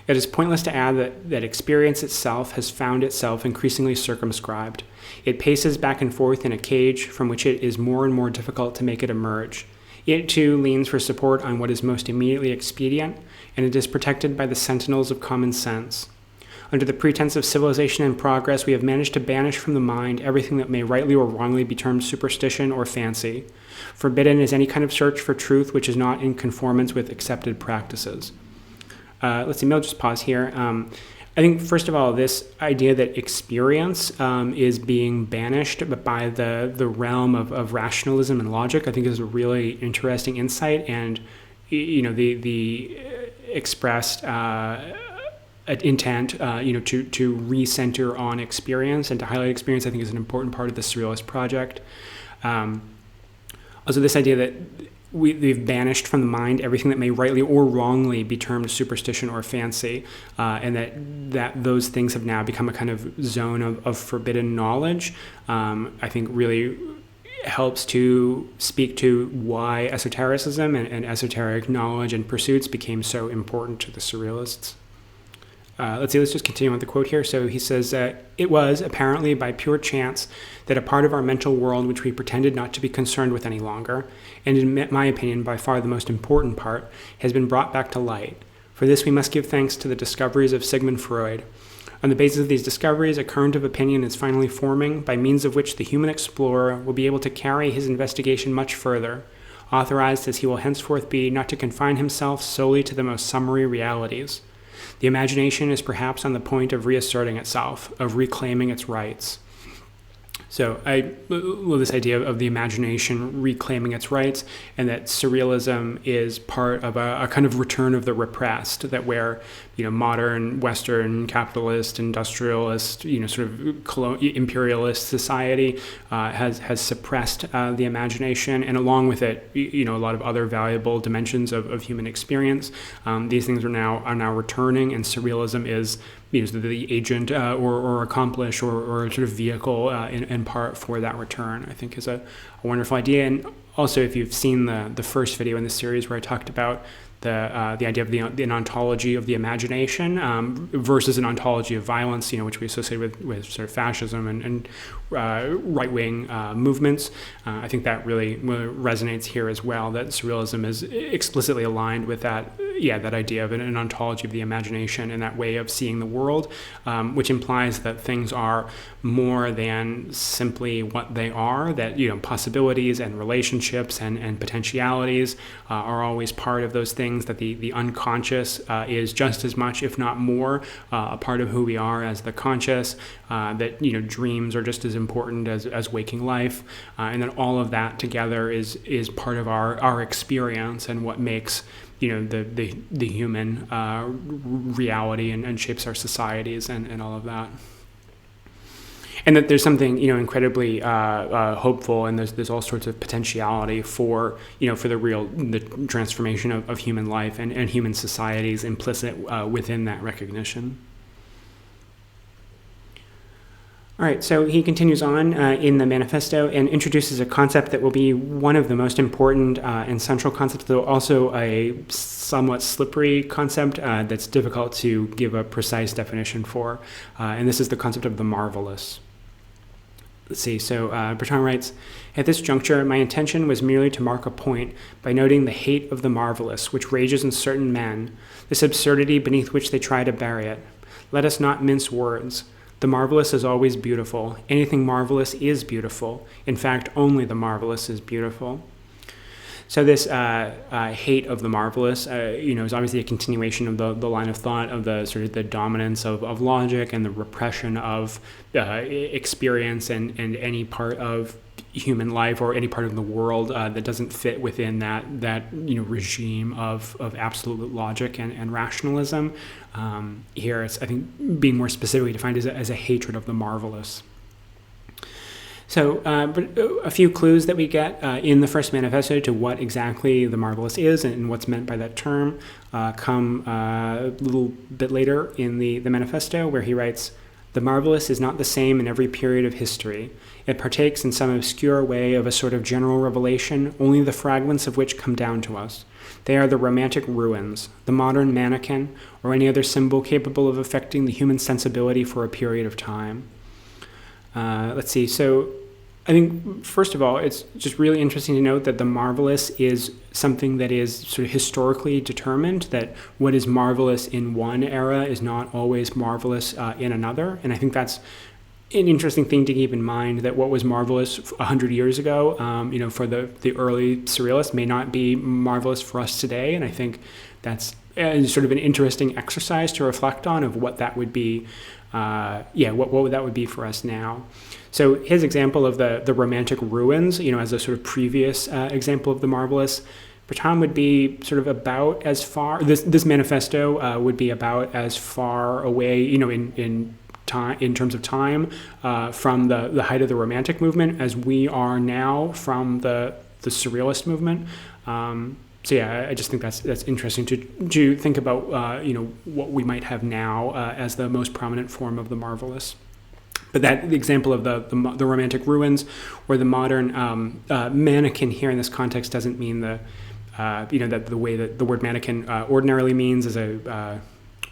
It is pointless to add that experience itself has found itself increasingly circumscribed. It paces back and forth in a cage from which it is more and more difficult to make it emerge. It, too, leans for support on what is most immediately expedient, and it is protected by the sentinels of common sense. Under the pretense of civilization and progress, we have managed to banish from the mind everything that may rightly or wrongly be termed superstition or fancy. Forbidden is any kind of search for truth which is not in conformance with accepted practices." Let's see, I'll just pause here. I think, first of all, this idea that experience is being banished by the realm of rationalism and logic, I think is a really interesting insight, and the expressed intent, to recenter on experience and to highlight experience, I think is an important part of the Surrealist project. Also, this idea that we've banished from the mind everything that may rightly or wrongly be termed superstition or fancy, and that those things have now become a kind of zone of forbidden knowledge, I think really helps to speak to why esotericism and esoteric knowledge and pursuits became so important to the Surrealists. Let's just continue on the quote here. So he says, "It was, apparently by pure chance, that a part of our mental world which we pretended not to be concerned with any longer, and in my opinion by far the most important part, has been brought back to light. For this we must give thanks to the discoveries of Sigmund Freud. On the basis of these discoveries, a current of opinion is finally forming, by means of which the human explorer will be able to carry his investigation much further, authorized as he will henceforth be not to confine himself solely to the most summary realities. The imagination is perhaps on the point of reasserting itself, of reclaiming its rights." So I love this idea of the imagination reclaiming its rights, and that surrealism is part of a kind of return of the repressed, that where modern Western capitalist, industrialist, sort of imperialist society has suppressed the imagination, and along with it, a lot of other valuable dimensions of human experience. These things are now returning, and surrealism is the agent or accomplice or sort of vehicle in part for that return, I think is a wonderful idea. And also, if you've seen the first video in the series where I talked about the idea of an ontology of the imagination versus an ontology of violence, which we associate with sort of fascism and right-wing movements. I think that really resonates here as well, that Surrealism is explicitly aligned with that idea of an ontology of the imagination and that way of seeing the world, which implies that things are more than simply what they are, that possibilities and relationships and potentialities are always part of those things, that the unconscious is just as much, if not more, a part of who we are as the conscious, that dreams are just as important as waking life, and that all of that together is part of our experience and what makes the human reality and shapes our societies and all of that. And that there's something incredibly hopeful, and there's all sorts of potentiality for for the transformation of human life and human societies implicit within that recognition. All right, so he continues on in the manifesto and introduces a concept that will be one of the most important and central concepts, though also a somewhat slippery concept that's difficult to give a precise definition for. And this is the concept of the marvelous. Let's see, so Bertrand writes, "At this juncture, my intention was merely to mark a point by noting the hate of the marvelous, which rages in certain men, this absurdity beneath which they try to bury it. Let us not mince words. The marvelous is always beautiful. Anything marvelous is beautiful. In fact, only the marvelous is beautiful." So this hate of the marvelous, is obviously a continuation of the line of thought of the sort of the dominance of logic and the repression of experience and any part of human life or any part of the world that doesn't fit within that regime of absolute logic and rationalism. Here, it's, I think, being more specifically defined as a hatred of the marvelous. So a few clues that we get in the first manifesto to what exactly the marvelous is and what's meant by that term come a little bit later in the manifesto, where he writes, "The marvelous is not the same in every period of history. It partakes in some obscure way of a sort of general revelation, only the fragments of which come down to us. They are the romantic ruins, the modern mannequin, or any other symbol capable of affecting the human sensibility for a period of time." Let's see, so I think, first of all, it's just really interesting to note that the marvelous is something that is sort of historically determined, that what is marvelous in one era is not always marvelous in another. And I think that's an interesting thing to keep in mind, that what was marvelous 100 years ago, for the early Surrealists may not be marvelous for us today. And I think that's sort of an interesting exercise to reflect on of what that would be, what that would be for us now. So his example of the romantic ruins, as a sort of previous example of the marvelous, Bertrand would be sort of about as far, this manifesto would be about as far away, in time, in terms of time, from the height of the Romantic movement as we are now from the Surrealist movement. So yeah, I just think that's interesting to think about, what we might have now as the most prominent form of the marvelous. But the example of the romantic ruins or the modern mannequin here in this context doesn't mean that the way that the word mannequin ordinarily means is a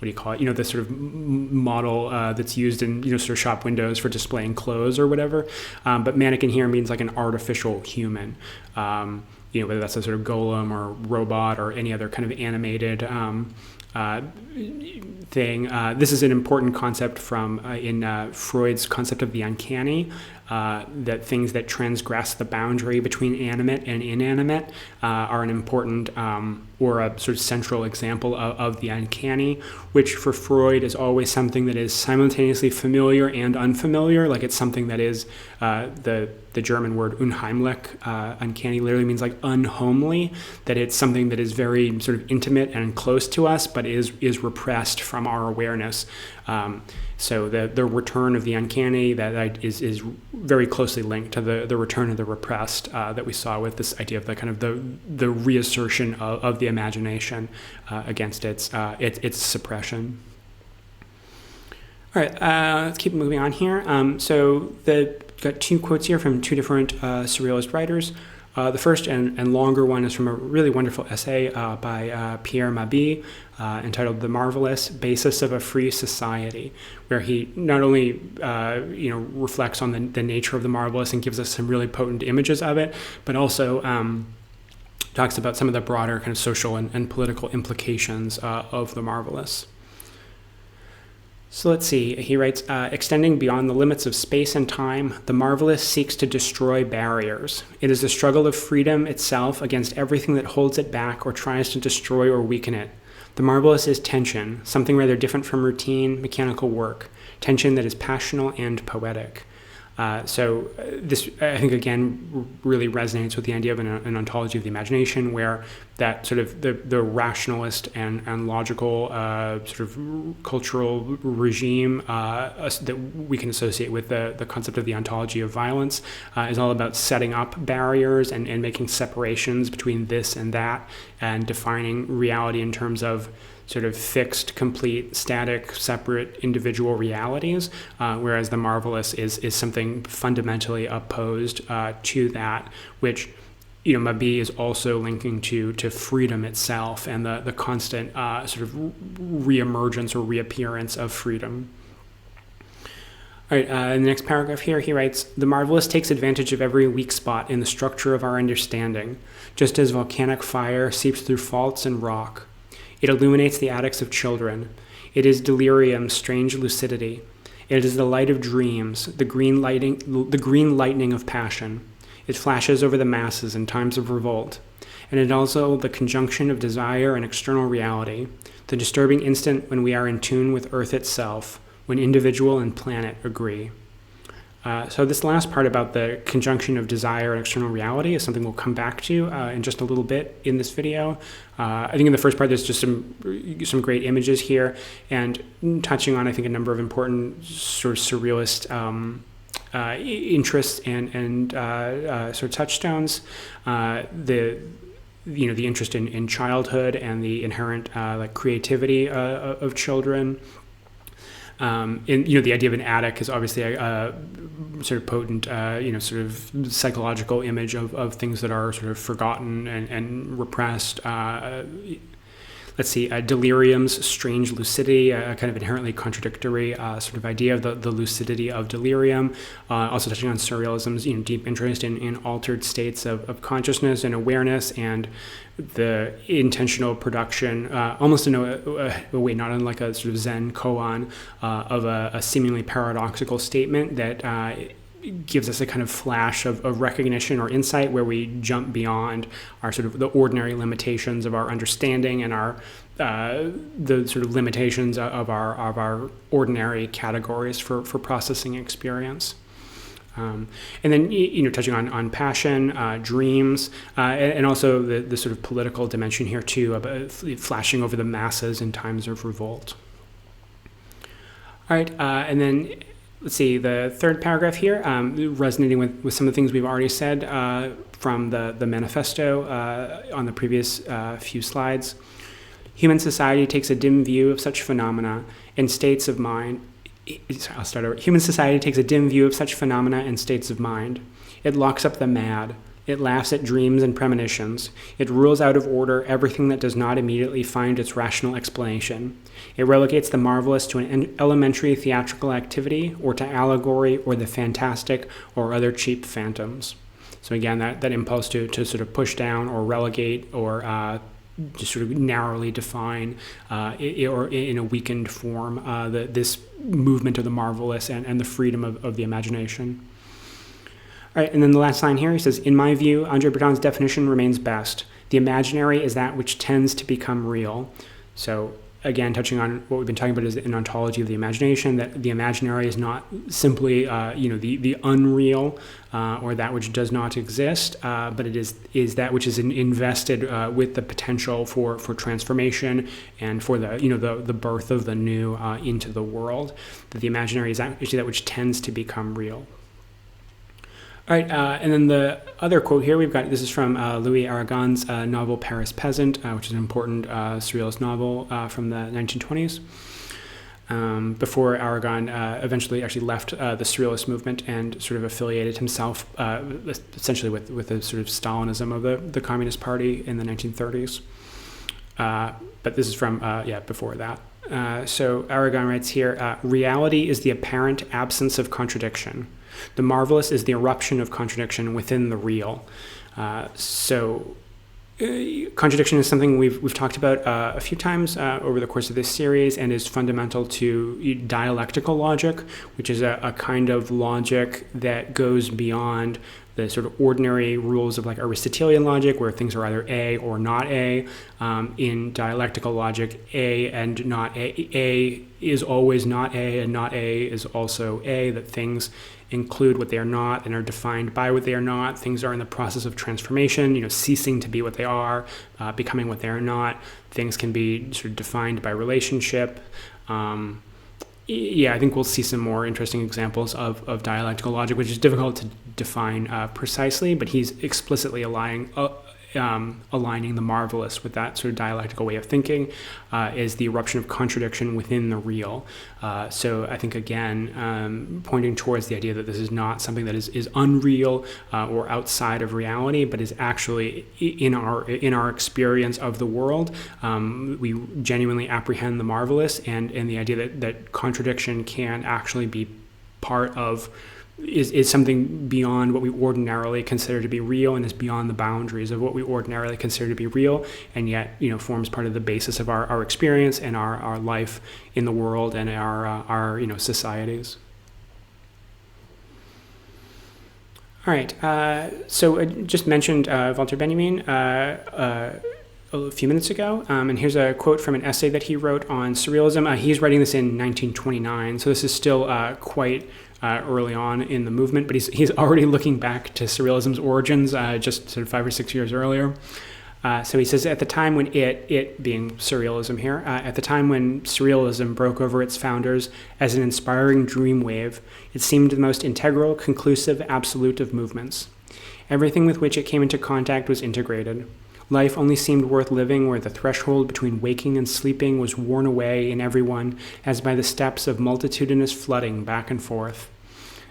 what do you call it? The sort of model that's used in sort of shop windows for displaying clothes or whatever. But mannequin here means like an artificial human. Whether that's a sort of golem or robot or any other kind of animated thing. This is an important concept from in Freud's concept of the uncanny, that things that transgress the boundary between animate and inanimate are an important or a sort of central example of the uncanny, which for Freud is always something that is simultaneously familiar and unfamiliar. Like it's something that is the German word unheimlich, uncanny, literally means like unhomely, that it's something that is very sort of intimate and close to us, but is repressed from our awareness. So the return of the uncanny that is very closely linked to the return of the repressed that we saw with this idea of the kind of the reassertion of the imagination against its suppression. All right, let's keep moving on here. So got two quotes here from two different Surrealist writers. The first and longer one is from a really wonderful essay by Pierre Mabie entitled "The Marvelous: Basis of a Free Society," where he not only reflects on the nature of the marvelous and gives us some really potent images of it, but also talks about some of the broader kind of social and political implications of the marvelous. So let's see, he writes, extending beyond the limits of space and time, the marvelous seeks to destroy barriers. It is the struggle of freedom itself against everything that holds it back or tries to destroy or weaken it. The marvelous is tension, something rather different from routine, mechanical work, tension that is passional and poetic. So this, I think, again, really resonates with the idea of an ontology of the imagination, where that sort of the rationalist and logical sort of cultural regime that we can associate with the concept of the ontology of violence is all about setting up barriers and making separations between this and that, and defining reality in terms of sort of fixed, complete, static, separate individual realities, whereas the marvelous is something fundamentally opposed to that, which Mabie is also linking to freedom itself and the constant sort of reemergence or reappearance of freedom. All right, in the next paragraph here, he writes, "The marvelous takes advantage of every weak spot in the structure of our understanding, just as volcanic fire seeps through faults in rock. It illuminates the attics of children. It is delirium's strange lucidity. It is the light of dreams, the green lightning of passion. It flashes over the masses in times of revolt. And it is also the conjunction of desire and external reality, the disturbing instant when we are in tune with Earth itself, when individual and planet agree." So this last part about the conjunction of desire and external reality is something we'll come back to in just a little bit in this video. I think in the first part there's just some great images here, and touching on, I think, a number of important sort of surrealist interests and sort of touchstones. The interest in childhood and the inherent creativity of children. The idea of an attic is obviously a sort of potent, sort of psychological image of things that are sort of forgotten and repressed. Delirium's strange lucidity, a kind of inherently contradictory sort of idea of the lucidity of delirium. Also touching on surrealism's deep interest in altered states of consciousness and awareness, and the intentional production, almost in a way not unlike a sort of Zen koan, of a seemingly paradoxical statement that gives us a kind of flash of recognition or insight, where we jump beyond our sort of the ordinary limitations of our understanding and our the sort of limitations of our ordinary categories for processing experience. And then, touching on passion, dreams, and also the sort of political dimension here too, about flashing over the masses in times of revolt. All right, and then let's see, the third paragraph here, resonating with some of the things we've already said from the manifesto on the previous few slides. Human society takes a dim view of such phenomena and states of mind. I'll start over. Human society takes a dim view of such phenomena and states of mind. It locks up the mad. It laughs at dreams and premonitions. It rules out of order everything that does not immediately find its rational explanation. It relegates the marvelous to an elementary theatrical activity, or to allegory, or the fantastic, or other cheap phantoms. So again, that impulse to sort of push down or relegate or just sort of narrowly define, or in a weakened form, this movement of the marvelous and the freedom of the imagination. All right, and then the last line here, he says, "In my view, Andre Breton's definition remains best. The imaginary is that which tends to become real." So again, touching on what we've been talking about is an ontology of the imagination, that the imaginary is not simply the unreal or that which does not exist, but it is that which is invested with the potential for transformation and for the birth of the new into the world. That the imaginary is actually that which tends to become real. All right, and then the other quote here this is from Louis Aragon's novel Paris Peasant, which is an important surrealist novel from the 1920s. before Aragon eventually actually left the Surrealist movement and sort of affiliated himself essentially with the sort of Stalinism of the Communist Party in the 1930s. But this is from, before that. So Aragon writes here, reality is the apparent absence of contradiction. The marvelous is the eruption of contradiction within the real. Contradiction is something we've talked about a few times over the course of this series, and is fundamental to dialectical logic, which is a kind of logic that goes beyond the sort of ordinary rules of like Aristotelian logic, where things are either A or not A. In dialectical logic, A and not A is always not A, and not A is also A, that things include what they are not and are defined by what they are not. Things are in the process of transformation, ceasing to be what they are, becoming what they are not. Things can be sort of defined by relationship. I think we'll see some more interesting examples of dialectical logic, which is difficult to define precisely, but he's explicitly aligning the marvelous with that sort of dialectical way of thinking, is the eruption of contradiction within the real. So I think, again, pointing towards the idea that this is not something that is unreal or outside of reality, but is actually in our experience of the world. We genuinely apprehend the marvelous, and the idea that contradiction can actually be part of is something beyond what we ordinarily consider to be real, and is beyond the boundaries of what we ordinarily consider to be real, and yet forms part of the basis of our experience and our life in the world and our societies. All right, so I just mentioned Walter Benjamin a few minutes ago, and here's a quote from an essay that he wrote on surrealism. He's writing this in 1929, so this is still quite early on in the movement, but he's already looking back to surrealism's origins just sort of 5 or 6 years earlier. So he says, at the time when it being surrealism here, at the time when surrealism broke over its founders as an inspiring dream wave, it seemed the most integral, conclusive, absolute of movements. Everything with which it came into contact was integrated. Life only seemed worth living where the threshold between waking and sleeping was worn away in everyone as by the steps of multitudinous flooding back and forth.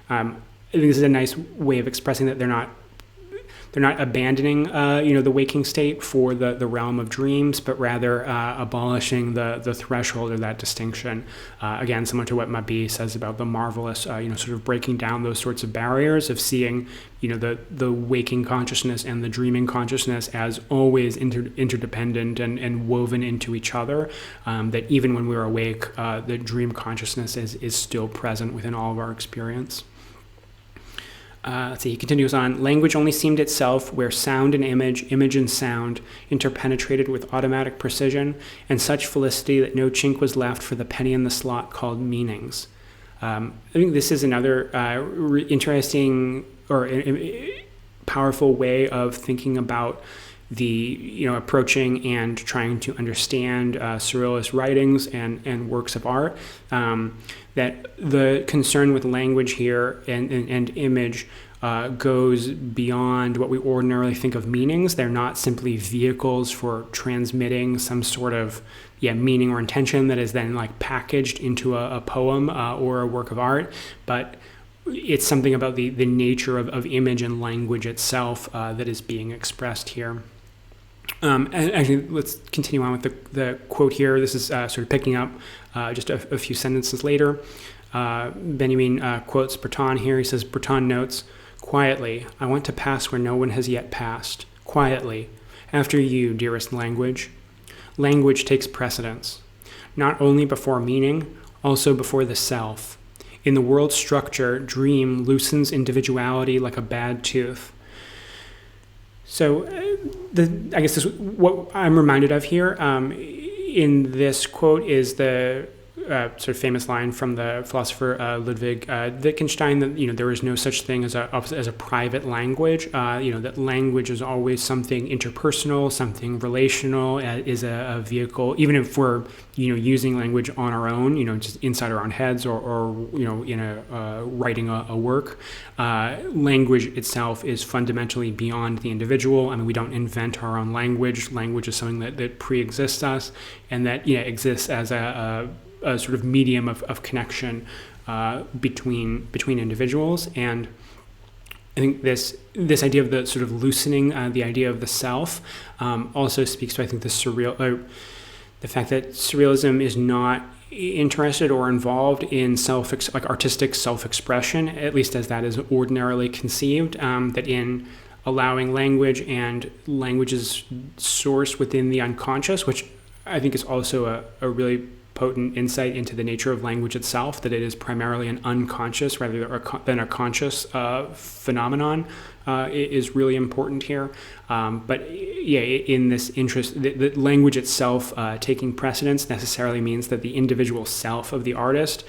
I think this is a nice way of expressing that they're not abandoning the waking state for the realm of dreams, but rather abolishing the threshold or that distinction. Again, similar to what Matta says about the marvelous, sort of breaking down those sorts of barriers of seeing the waking consciousness and the dreaming consciousness as always interdependent and woven into each other, that even when we're awake, the dream consciousness is still present within all of our experience. Let's see, he continues on. Language only seemed itself where sound and image and sound interpenetrated with automatic precision and such felicity that no chink was left for the penny in the slot called meanings. I think this is another interesting or powerful way of thinking about the approaching and trying to understand surrealist writings and works of art, that the concern with language here and image goes beyond what we ordinarily think of meanings. They're not simply vehicles for transmitting some sort of meaning or intention that is then like packaged into a poem or a work of art, but it's something about the nature of image and language itself that is being expressed here. Actually, let's continue on with the quote here. This is sort of picking up just a few sentences later. Benjamin quotes Breton here. He says, Breton notes, "Quietly, I want to pass where no one has yet passed. Quietly, after you, dearest language. Language takes precedence, not only before meaning, also before the self. In the world structure, dream loosens individuality like a bad tooth." So I guess this, what I'm reminded of here in this quote is the sort of famous line from the philosopher Ludwig Wittgenstein that there is no such thing as a private language. That language is always something interpersonal, something relational, is a vehicle. Even if we're using language on our own, just inside our own heads or in writing a work, language itself is fundamentally beyond the individual. I mean, we don't invent our own language. Language is something that pre-exists us and that exists as a a sort of medium of connection between individuals. And I think this idea of the sort of loosening the idea of the self also speaks to, I think, the fact that surrealism is not interested or involved in artistic self-expression, at least as that is ordinarily conceived, that in allowing language and language's source within the unconscious, which I think is also a really potent insight into the nature of language itself, that it is primarily an unconscious rather than a conscious phenomenon, is really important here. But yeah, in this interest, the language itself taking precedence necessarily means that the individual self of the artist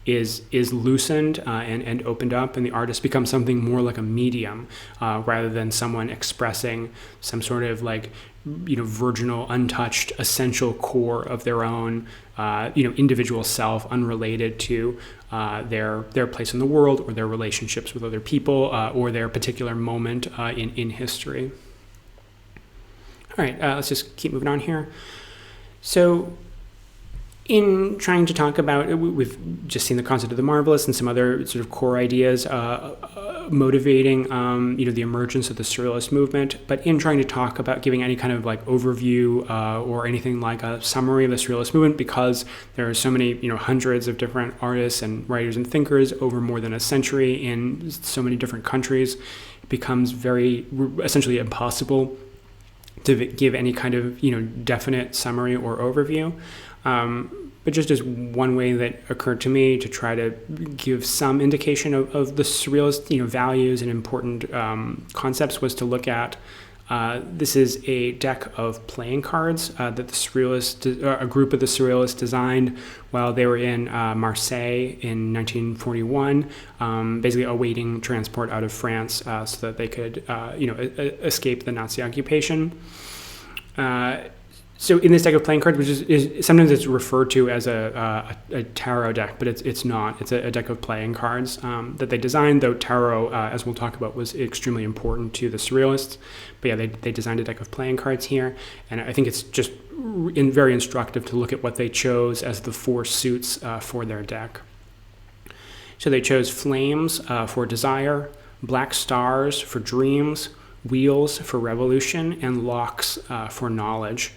is loosened and opened up, and the artist becomes something more like a medium rather than someone expressing some sort of virginal, untouched, essential core of their own, individual self, unrelated to their place in the world or their relationships with other people or their particular moment in history. All right, let's just keep moving on here. So, in trying to talk about, we've just seen the concept of the marvelous and some other sort of core ideas motivating, the emergence of the Surrealist movement. But in trying to talk about giving any kind of overview or anything like a summary of the Surrealist movement, because there are so many, hundreds of different artists and writers and thinkers over more than a century in so many different countries, it becomes essentially impossible to give any kind of, definite summary or overview. But just as one way that occurred to me to try to give some indication of the Surrealist, values and important concepts was to look at, this is a deck of playing cards that the Surrealists, a group of the Surrealists designed while they were in Marseille in 1941, basically awaiting transport out of France so that they could, escape the Nazi occupation. So in this deck of playing cards, which is sometimes it's referred to as a tarot deck, but it's not. It's a deck of playing cards that they designed, though tarot, as we'll talk about, was extremely important to the Surrealists. But yeah, they designed a deck of playing cards here, and I think it's just very instructive to look at what they chose as the 4 suits for their deck. So they chose flames for desire, black stars for dreams, wheels for revolution, and locks for knowledge.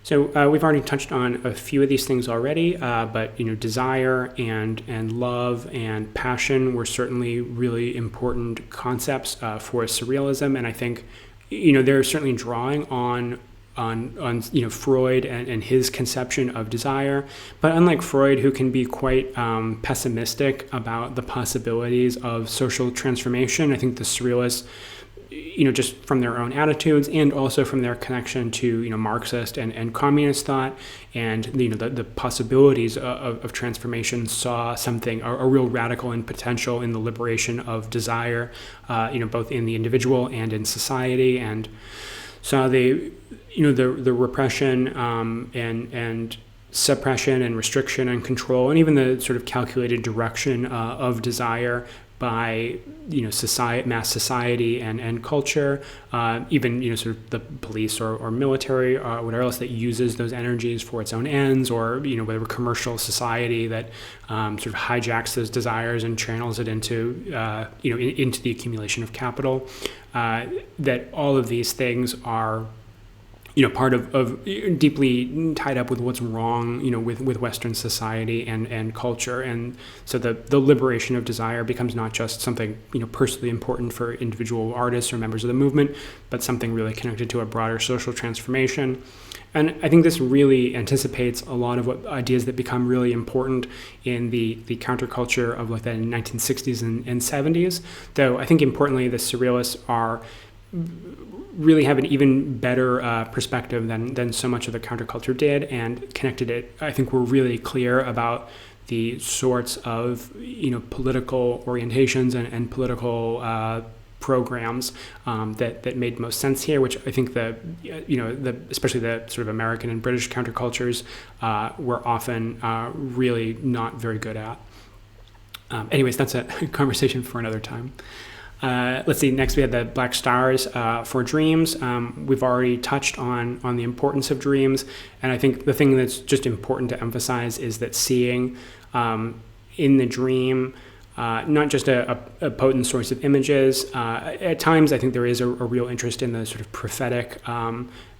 So we've already touched on a few of these things already, but desire and love and passion were certainly really important concepts for surrealism, and I think they're certainly drawing on Freud and his conception of desire. But unlike Freud, who can be quite pessimistic about the possibilities of social transformation, I think the Surrealists, just from their own attitudes and also from their connection to, Marxist and communist thought and, the possibilities of transformation, saw something, a real radical and potential in the liberation of desire, both in the individual and in society, and saw the repression and suppression and restriction and control and even the sort of calculated direction of desire by mass society and culture, even sort of the police or military or whatever else that uses those energies for its own ends, or whatever commercial society that sort of hijacks those desires and channels it into into the accumulation of capital. That all of these things are part of deeply tied up with what's wrong, with Western society and culture. And so the liberation of desire becomes not just something, personally important for individual artists or members of the movement, but something really connected to a broader social transformation. And I think this really anticipates a lot of what ideas that become really important in the counterculture of the 1960s and 70s. Though I think importantly, the Surrealists really have an even better perspective than so much of the counterculture did, and connected it. I think we're really clear about the sorts of political orientations and political programs that made most sense here, which I think especially the sort of American and British countercultures were often really not very good at. Anyways, that's a conversation for another time. Let's see, next we have the black stars for dreams. We've already touched on the importance of dreams, and I think the thing that's just important to emphasize is that seeing in the dream not just a potent source of images. At times, I think there is a real interest in the sort of prophetic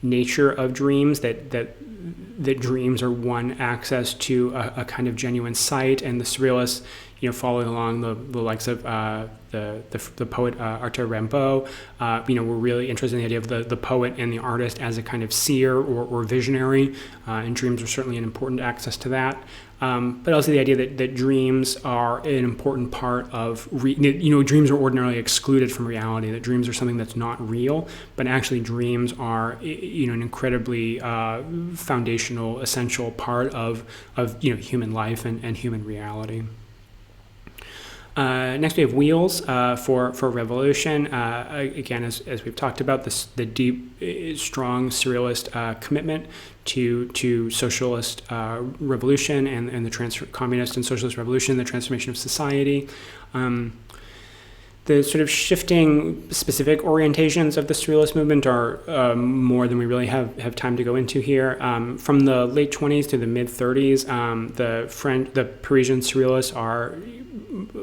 nature of dreams, that dreams are one access to a kind of genuine sight, and the surrealists, following along the likes of the poet Arthur Rimbaud, were really interested in the idea of the poet and the artist as a kind of seer or visionary, and dreams are certainly an important access to that. But also the idea that dreams are an important part of, dreams are ordinarily excluded from reality, that dreams are something that's not real, but actually dreams are, an incredibly foundational, essential part of human life and human reality. Next, we have wheels for revolution. Again, as we've talked about, the deep, strong surrealist commitment to socialist revolution and the communist and socialist revolution, the transformation of society. The sort of shifting specific orientations of the surrealist movement are more than we really have time to go into here. From the late 20s to the mid 30s, the Parisian surrealists are,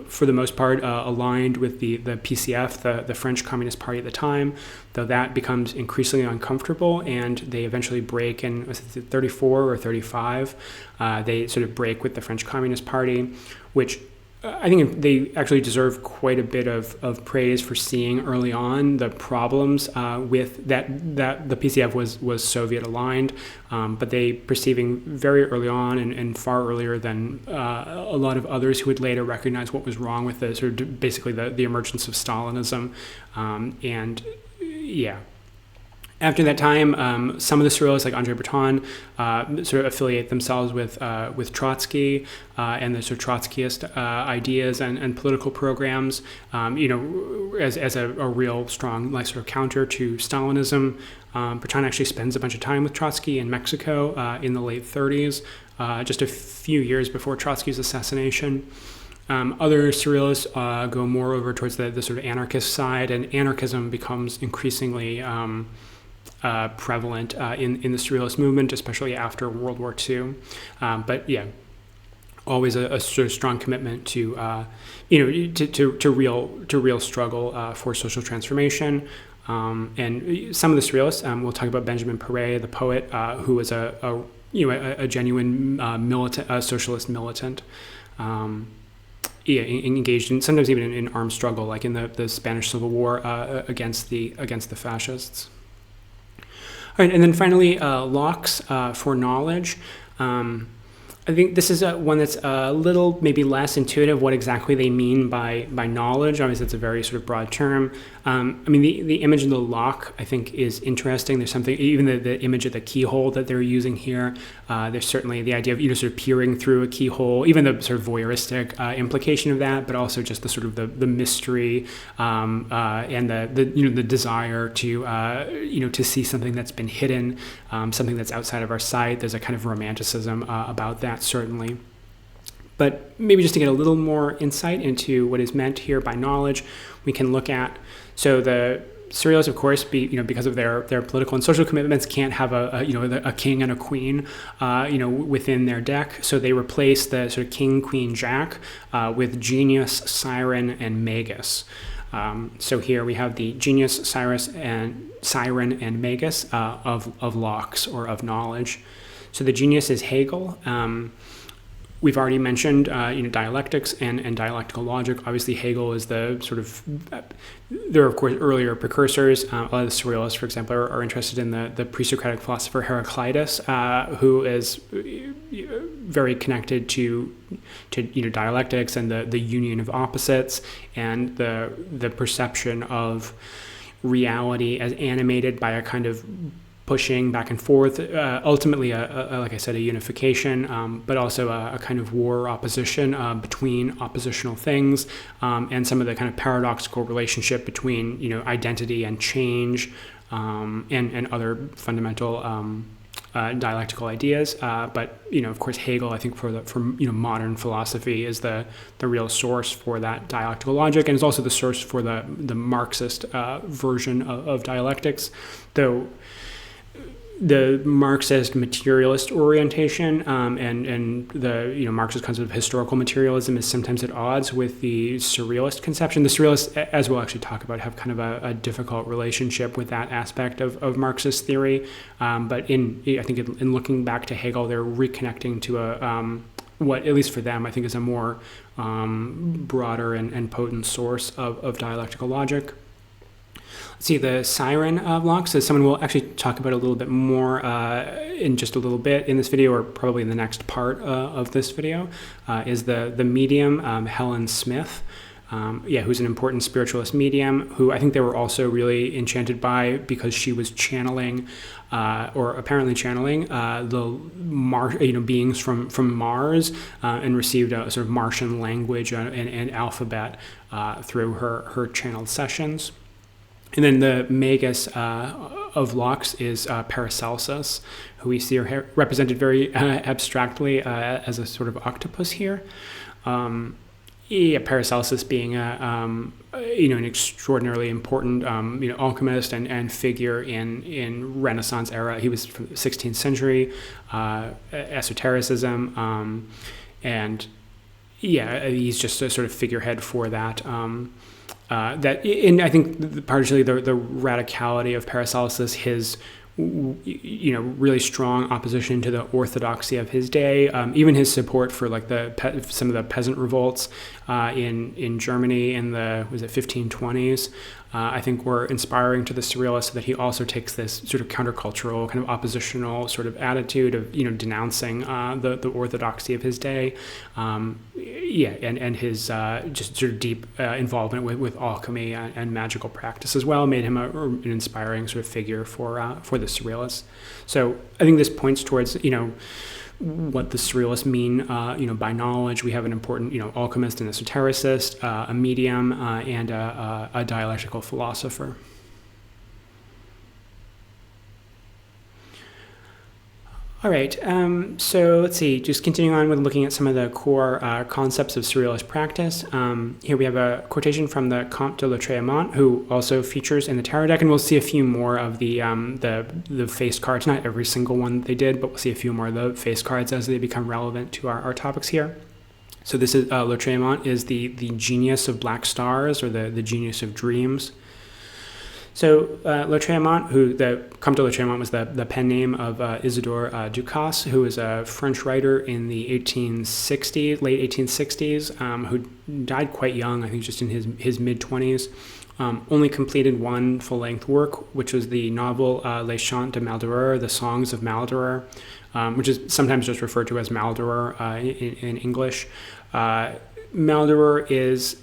for the most part, aligned with the PCF, the French Communist Party at the time, though that becomes increasingly uncomfortable, and they eventually break in, was it 34 or 35? They sort of break with the French Communist Party, which I think they actually deserve quite a bit of praise for seeing early on the problems with that the PCF was Soviet aligned, but they perceiving very early on and far earlier than a lot of others who would later recognize what was wrong with the sort of basically the emergence of Stalinism, and yeah. After that time, some of the surrealists, like Andre Breton, sort of affiliate themselves with Trotsky and the sort of Trotskyist ideas and political programs, as a real strong sort of counter to Stalinism. Breton actually spends a bunch of time with Trotsky in Mexico in the late 30s, just a few years before Trotsky's assassination. Other surrealists go more over towards the sort of anarchist side, and anarchism becomes increasingly prevalent in the surrealist movement, especially after World War II. But yeah, always a sort of strong commitment to real struggle for social transformation. And some of the surrealists, we'll talk about Benjamin Péret, the poet, who was a genuine militant, socialist militant. Engaged in sometimes even in armed struggle, like in the Spanish Civil War against the fascists. All right, and then finally, locks for knowledge. I think this is one that's a little maybe less intuitive what exactly they mean by knowledge. Obviously, it's a very sort of broad term. The image of the lock, I think, is interesting. There's something, even the image of the keyhole that they're using here. There's certainly the idea of sort of peering through a keyhole, even the sort of voyeuristic implication of that, but also just the sort of the mystery and the desire to see something that's been hidden, something that's outside of our sight. There's a kind of romanticism about that, certainly. But maybe just to get a little more insight into what is meant here by knowledge, we can look at, so the surrealists, of course, because of their political and social commitments, can't have a king and a queen, within their deck. So they replace the sort of king, queen, jack with genius, siren, and magus. So here we have the genius, siren, and magus of locks or of knowledge. So the genius is Hegel. We've already mentioned, dialectics and dialectical logic. Obviously, Hegel is the sort of, there are, of course, earlier precursors. A lot of the surrealists, for example, are interested in the pre-Socratic philosopher Heraclitus, who is very connected to dialectics and the union of opposites and the perception of reality as animated by a kind of pushing back and forth, ultimately, like I said, a unification, but also a kind of war or opposition between oppositional things, and some of the kind of paradoxical relationship between, identity and change, and other fundamental dialectical ideas, but of course Hegel, I think for modern philosophy, is the real source for that dialectical logic, and is also the source for the Marxist version of dialectics, though. The Marxist materialist orientation and the Marxist concept of historical materialism is sometimes at odds with the Surrealist conception. The Surrealists, as we'll actually talk about, have kind of a difficult relationship with that aspect of Marxist theory. But I think in looking back to Hegel, they're reconnecting to what, at least for them, I think is a more broader and potent source of dialectical logic. See, the siren blocks is someone we'll actually talk about a little bit more in just a little bit in this video, or probably in the next part of this video, is the medium Helen Smith, who's an important spiritualist medium, who I think they were also really enchanted by because she was channeling, or apparently channeling, the beings from Mars, and received a sort of Martian language and alphabet through her channeled sessions. And then the magus of Locke's is Paracelsus, who we see are represented very abstractly as a sort of octopus here. Paracelsus being an extraordinarily important alchemist and figure in Renaissance era. He was from the 16th century, esotericism, and he's just a sort of figurehead for that. And I think partially the radicality of Paracelsus, his really strong opposition to the orthodoxy of his day, even his support for like some of the peasant revolts in Germany in the 1520s, I think were inspiring to the Surrealists, so that he also takes this sort of countercultural kind of oppositional sort of attitude of denouncing the orthodoxy of his day, and his just sort of deep involvement with alchemy and magical practice as well made him an inspiring sort of figure for the Surrealists. So I think this points towards what the Surrealists mean, by knowledge. We have an important, alchemist and esotericist, a medium, and a dialectical philosopher. All right, so let's see, just continuing on with looking at some of the core concepts of Surrealist practice. Here we have a quotation from the Comte de Lautréamont, who also features in the tarot deck, and we'll see a few more of the face cards, not every single one they did, but we'll see a few more of the face cards as they become relevant to our topics here. So this is, Lautréamont is the genius of black stars, or the genius of dreams. So Lautréamont, the Comte de Lautréamont was the pen name of Isidore Ducasse, who was a French writer in the late 1860s, who died quite young, I think just in his mid-20s. Only completed one full-length work, which was the novel Les Chants de Maldoror, The Songs of Maldoror, which is sometimes just referred to as Maldoror in English. Maldoror is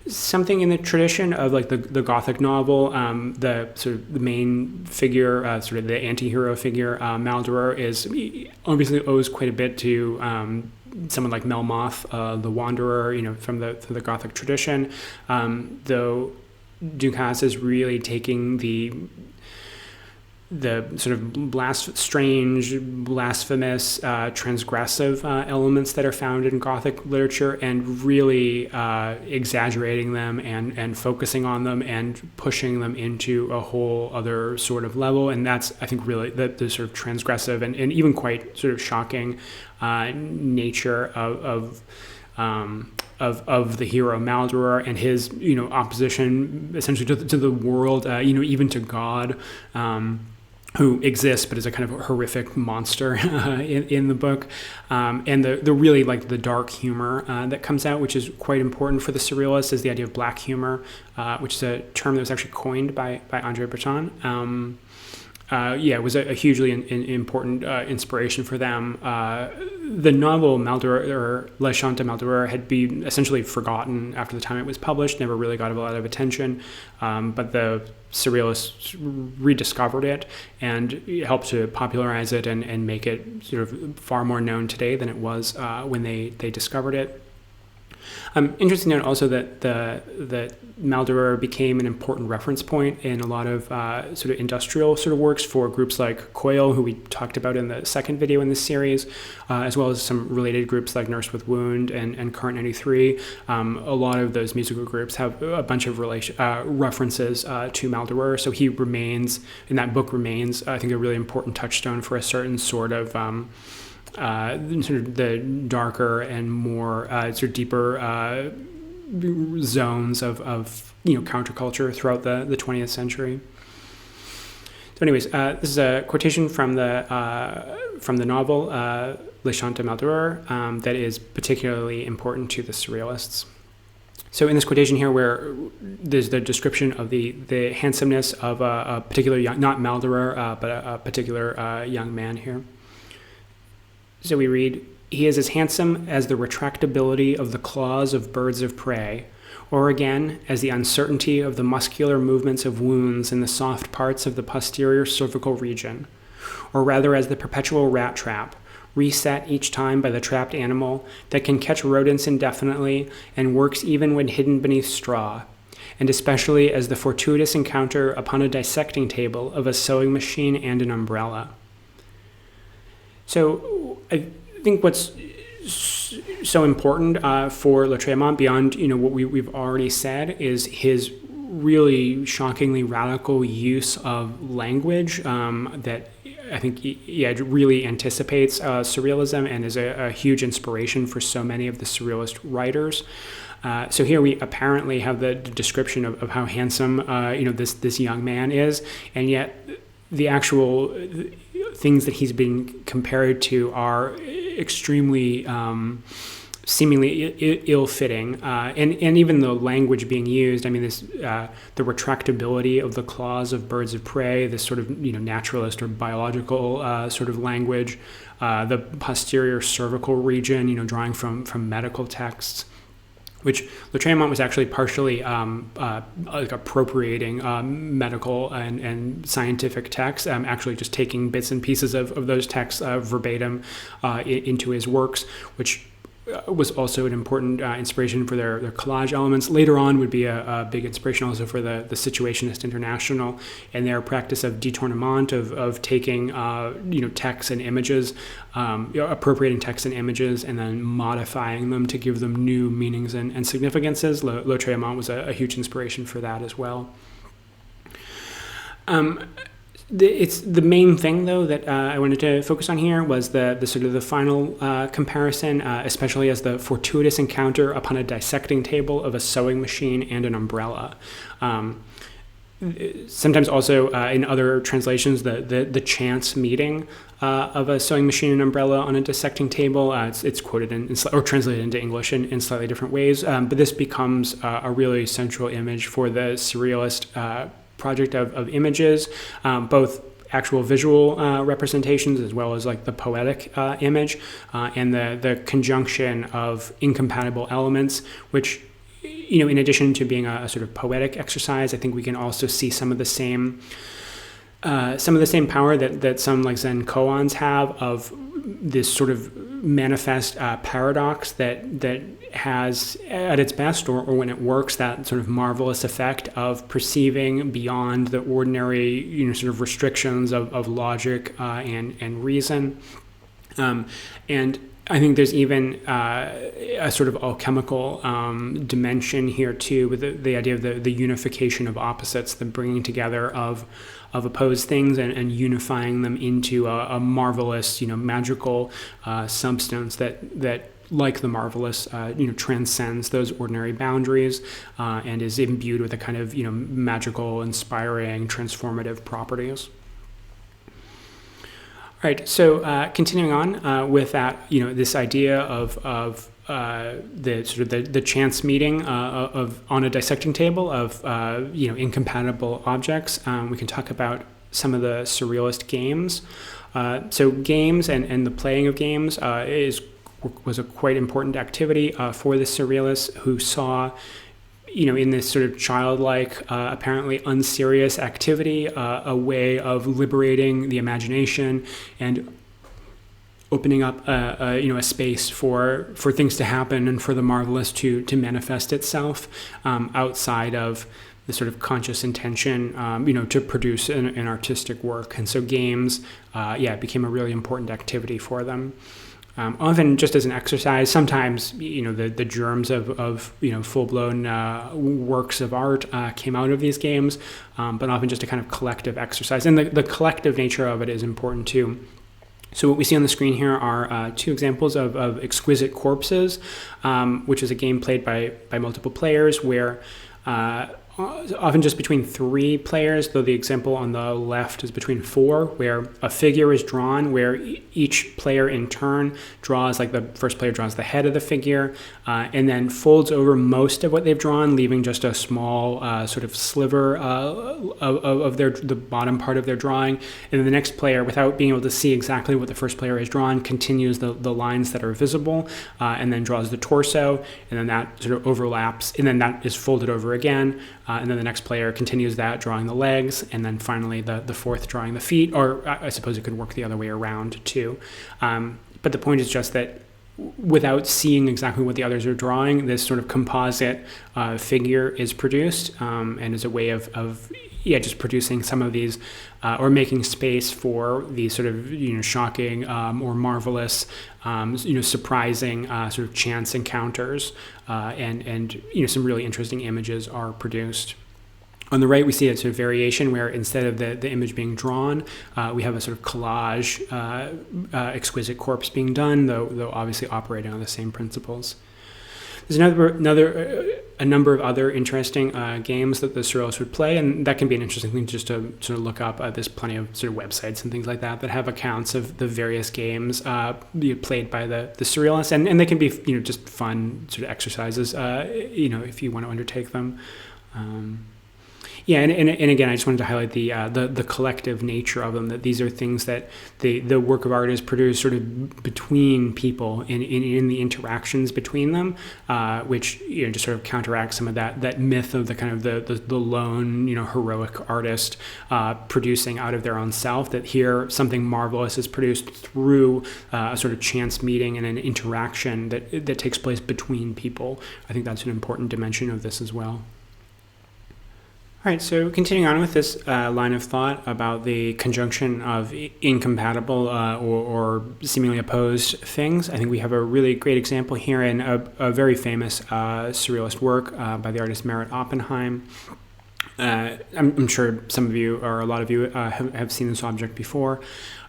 something in the tradition of like the Gothic novel. The sort of the main figure, sort of the anti-hero figure, Maldoror, is obviously owes quite a bit to someone like Melmoth, the Wanderer, from the Gothic tradition. Though Ducasse is really taking the sort of strange, blasphemous, transgressive elements that are found in Gothic literature, and really exaggerating them and focusing on them and pushing them into a whole other sort of level. And that's, I think, really the sort of transgressive and even quite sort of shocking nature of the hero Maldoror, and his opposition essentially to the world, even to God, who exists but is a kind of horrific monster in the book, and the really like the dark humor that comes out, which is quite important for the Surrealists, is the idea of black humor, which is a term that was actually coined by André Breton. It was a hugely important inspiration for them. The novel Maldoror, or Les Chants de Maldoror, had been essentially forgotten after the time it was published, never really got a lot of attention, but the Surrealists rediscovered it and helped to popularize it and make it sort of far more known today than it was when they discovered it. Interesting to note also that Maldoror became an important reference point in a lot of sort of industrial sort of works for groups like Coil, who we talked about in the second video in this series, as well as some related groups like Nurse with Wound and Current 93. A lot of those musical groups have a bunch of references to Maldoror, so he remains, in that book remains, I think, a really important touchstone for a certain sort of sort of the darker and more sort of deeper zones of counterculture throughout the 20th century. So, anyways, this is a quotation from the novel Le Chant de Maldoror that is particularly important to the Surrealists. So in this quotation here, where there's the description of the handsomeness of a particular young, not Maldoror, but a particular young man here. So we read, "He is as handsome as the retractability of the claws of birds of prey, or again, as the uncertainty of the muscular movements of wounds in the soft parts of the posterior cervical region, or rather as the perpetual rat trap, reset each time by the trapped animal that can catch rodents indefinitely and works even when hidden beneath straw, and especially as the fortuitous encounter upon a dissecting table of a sewing machine and an umbrella." So I think what's so important for Lautréamont, beyond what we've already said, is his really shockingly radical use of language that I think really anticipates surrealism and is a huge inspiration for so many of the surrealist writers. So here we apparently have the description of how handsome this young man is, and yet the actual things that he's been compared to are extremely seemingly ill-fitting, and even the language being used. I mean, this the retractability of the claws of birds of prey, this sort of naturalist or biological sort of language, the posterior cervical region, drawing from medical texts, which Lautréamont was actually partially like appropriating medical and scientific texts, actually just taking bits and pieces of those texts verbatim into his works, which was also an important inspiration for their collage elements. Later on would be a big inspiration also for the Situationist International and their practice of détournement, of taking texts and images, appropriating texts and images, and then modifying them to give them new meanings and significances. Lautréamont was a huge inspiration for that as well. It's the main thing, though, that I wanted to focus on here was the sort of the final comparison, especially as the fortuitous encounter upon a dissecting table of a sewing machine and an umbrella. Sometimes also in other translations, the chance meeting of a sewing machine and umbrella on a dissecting table. It's quoted or translated into English in slightly different ways, but this becomes a really central image for the surrealist project of images, both actual visual representations as well as like the poetic image, and the conjunction of incompatible elements, which in addition to being a sort of poetic exercise, I think we can also see some of the same power that some like Zen koans have, of this sort of manifest paradox that has at its best, or when it works, that sort of marvelous effect of perceiving beyond the ordinary sort of restrictions of logic and reason. And I think there's even a sort of alchemical dimension here too, with the idea of the unification of opposites, the bringing together of opposed things and unifying them into a marvelous, magical substance that like the marvelous, transcends those ordinary boundaries and is imbued with a kind of, magical, inspiring, transformative properties. All right, so continuing on with that, this idea of the sort of the chance meeting of on a dissecting table of incompatible objects, we can talk about some of the surrealist games. So games and the playing of games was a quite important activity for the surrealists, who saw in this sort of childlike, apparently unserious activity, a way of liberating the imagination and opening up a space for things to happen and for the marvelous to manifest itself outside of the sort of conscious intention, to produce an artistic work. And so games, became a really important activity for them. Often just as an exercise, sometimes, the germs of full-blown works of art came out of these games, but often just a kind of collective exercise. And the collective nature of it is important too. So what we see on the screen here are two examples of Exquisite Corpses, which is a game played by multiple players where often just between 3 players, though the example on the left is between 4, where a figure is drawn, where each player in turn draws, like the first player draws the head of the figure, and then folds over most of what they've drawn, leaving just a small sort of sliver of the bottom part of their drawing. And then the next player, without being able to see exactly what the first player has drawn, continues the lines that are visible, and then draws the torso, and then that sort of overlaps, and then that is folded over again. And then the next player continues that, drawing the legs, and then finally the fourth drawing the feet, or I suppose it could work the other way around too. But the point is just that without seeing exactly what the others are drawing, this sort of composite figure is produced, and is a way of just producing some of these, or making space for these sort of shocking or marvelous, surprising sort of chance encounters, and some really interesting images are produced. On the right, we see a sort of variation where instead of the image being drawn, we have a sort of collage, exquisite corpse being done, though obviously operating on the same principles. There's a number of other interesting games that the Surrealists would play, and that can be an interesting thing just to sort of look up. There's plenty of sort of websites and things like that have accounts of the various games played by the Surrealists, and they can be just fun sort of exercises, if you want to undertake them. And again, I just wanted to highlight the collective nature of them, that these are things that the work of art is produced sort of between people in the interactions between them, which just sort of counteracts some of that myth of the kind of the lone heroic artist producing out of their own self. That here something marvelous is produced through a sort of chance meeting and an interaction that takes place between people. I think that's an important dimension of this as well. All right, so continuing on with this line of thought about the conjunction of incompatible or seemingly opposed things, I think we have a really great example here in a very famous surrealist work by the artist Merit Oppenheim. I'm sure some of you, or a lot of you, have seen this object before.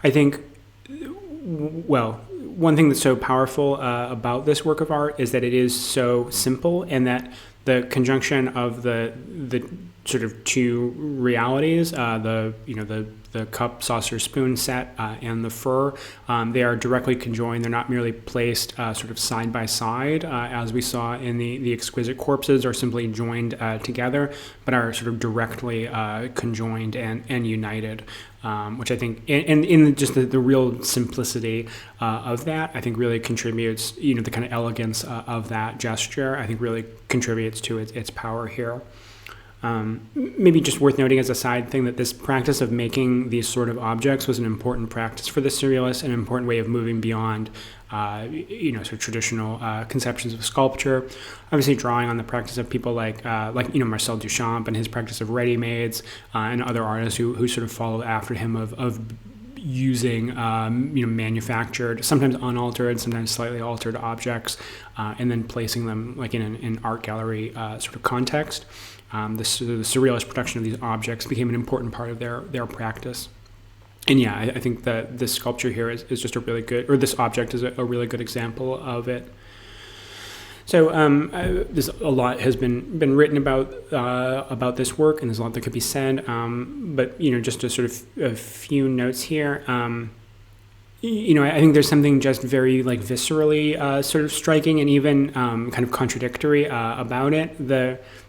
I think, one thing that's so powerful about this work of art is that it is so simple, and that the conjunction of the sort of two realities, the cup, saucer, spoon set, and the fur, they are directly conjoined. They're not merely placed sort of side by side, as we saw in the Exquisite Corpses, or simply joined together, but are sort of directly conjoined and united, which I think, and in just the real simplicity of that, I think really contributes, the kind of elegance of that gesture, I think really contributes to its power here. Maybe just worth noting as a side thing that this practice of making these sort of objects was an important practice for the Surrealists, an important way of moving beyond, sort of traditional conceptions of sculpture. Obviously, drawing on the practice of people like Marcel Duchamp and his practice of ready-mades, and other artists who sort of followed after him of using manufactured, sometimes unaltered, sometimes slightly altered objects, and then placing them like in an art gallery sort of context. The surrealist production of these objects became an important part of their practice. And I think that this sculpture here is just a really good, or this object is a really good example of it. So there's a lot has been written about this work, and there's a lot that could be said. But just a sort of a few notes here. I think there's something just very viscerally sort of striking and even kind of contradictory about it.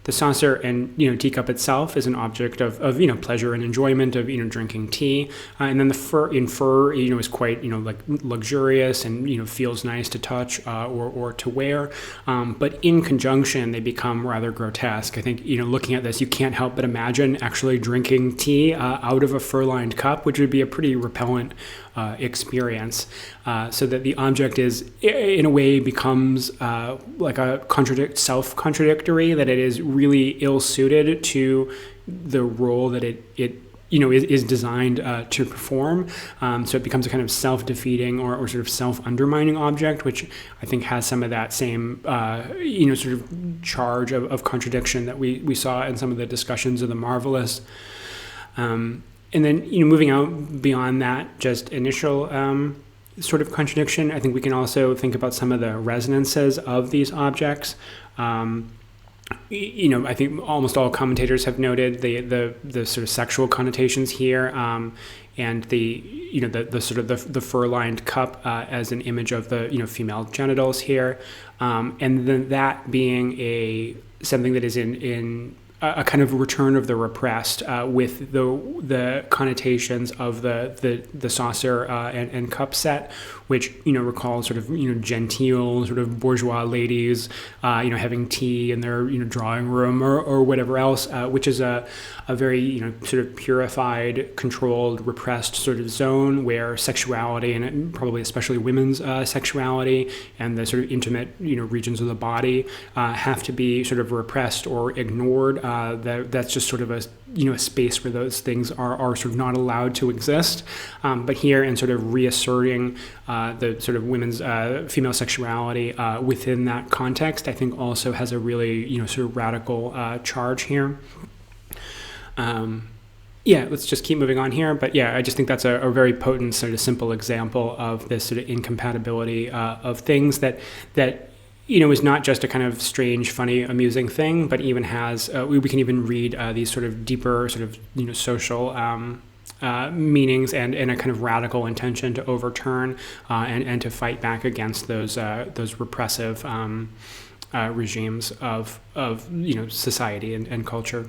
The saucer and teacup itself is an object of pleasure and enjoyment of drinking tea, and then the fur is quite luxurious and feels nice to touch or to wear, but in conjunction they become rather grotesque. I think looking at this, you can't help but imagine actually drinking tea out of a fur-lined cup, which would be a pretty repellent experience. so that the object is, in a way, becomes like a self-contradictory, that it is really ill-suited to the role that it is designed to perform. So it becomes a kind of self-defeating or sort of self-undermining object, which I think has some of that same, sort of charge of contradiction that we saw in some of the discussions of the Marvelous. And then, moving out beyond that, just initial sort of contradiction, I think we can also think about some of the resonances of these objects. I think almost all commentators have noted the sort of sexual connotations here, and the sort of the fur-lined cup as an image of the female genitals here, and then that being something that is in a kind of return of the repressed, with the connotations of the saucer and cup set, which recall sort of genteel sort of bourgeois ladies having tea in their drawing room or whatever else, which is a very sort of purified, controlled, repressed sort of zone where sexuality, and probably especially women's sexuality and the sort of intimate regions of the body have to be sort of repressed or ignored. That's just sort of a space where those things are sort of not allowed to exist. But here, in sort of reasserting the sort of women's female sexuality within that context, I think also has a really sort of radical charge here. Let's just keep moving on here. But I just think that's a very potent sort of simple example of this sort of incompatibility of things that is not just a kind of strange, funny, amusing thing, but even has, we can even read these sort of deeper sort of, social meanings and a kind of radical intention to overturn and to fight back against those repressive regimes of society and culture.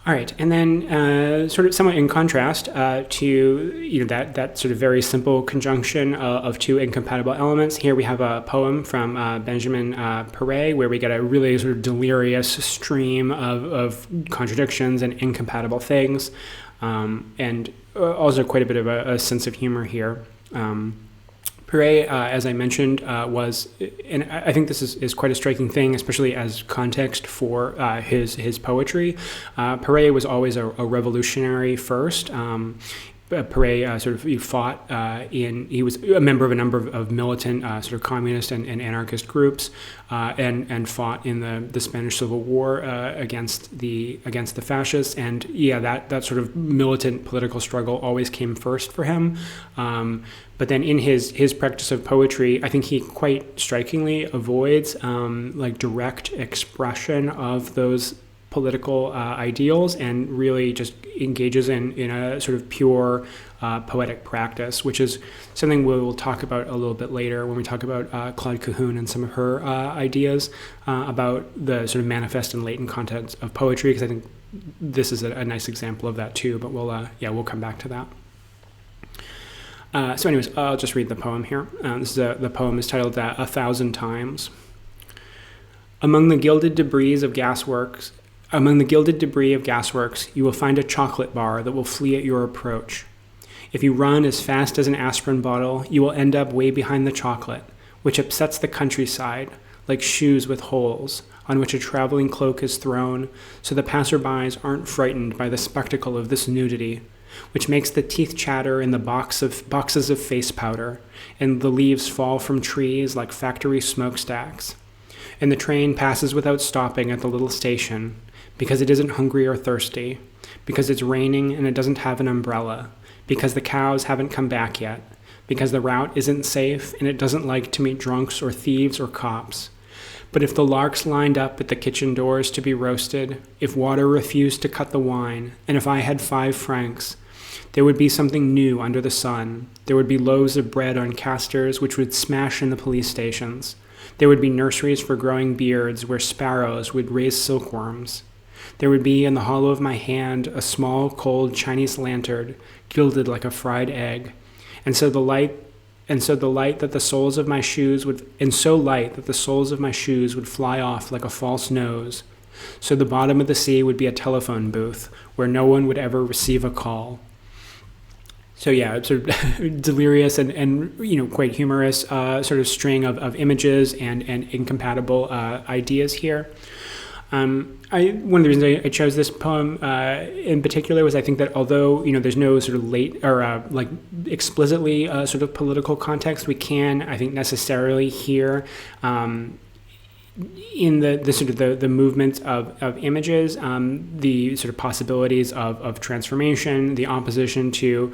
All right, and then sort of somewhat in contrast to that sort of very simple conjunction of two incompatible elements, here we have a poem from Benjamin Perret, where we get a really sort of delirious stream of contradictions and incompatible things, and also quite a bit of a sense of humor here. Perret, as I mentioned, was, and I think this is quite a striking thing, especially as context for his poetry. Perret was always a revolutionary first. Perret sort of fought he was a member of a number of militant sort of communist and anarchist groups, and fought in the Spanish Civil War against the fascists, and that sort of militant political struggle always came first for him. But then in his practice of poetry, I think he quite strikingly avoids like direct expression of those political ideals, and really just engages in a sort of pure poetic practice, which is something we will talk about a little bit later when we talk about Claude Cahun and some of her ideas about the sort of manifest and latent contents of poetry, because I think this is a nice example of that too, but we'll come back to that. So anyways, I'll just read the poem here. The poem is titled 1,000 Times. Among the gilded debris of gasworks, you will find a chocolate bar that will flee at your approach. If you run as fast as an aspirin bottle, you will end up way behind the chocolate, which upsets the countryside, like shoes with holes, on which a traveling cloak is thrown, so the passerbys aren't frightened by the spectacle of this nudity, which makes the teeth chatter in the boxes of face powder, and the leaves fall from trees like factory smokestacks. And the train passes without stopping at the little station, because it isn't hungry or thirsty, because it's raining and it doesn't have an umbrella, because the cows haven't come back yet, because the route isn't safe and it doesn't like to meet drunks or thieves or cops. But if the larks lined up at the kitchen doors to be roasted, if water refused to cut the wine, and if I had 5 francs, there would be something new under the sun. There would be loaves of bread on casters which would smash in the police stations. There would be nurseries for growing beards where sparrows would raise silkworms. There would be in the hollow of my hand a small, cold Chinese lantern, gilded like a fried egg, and so light that the soles of my shoes would fly off like a false nose. So the bottom of the sea would be a telephone booth where no one would ever receive a call. So yeah, it's sort of delirious and quite humorous sort of string of images and incompatible ideas here. One of the reasons I chose this poem in particular was I think that although there's no sort of late or like explicitly sort of political context, we can I think necessarily hear in the sort of the movement of images, the sort of possibilities of transformation, the opposition to,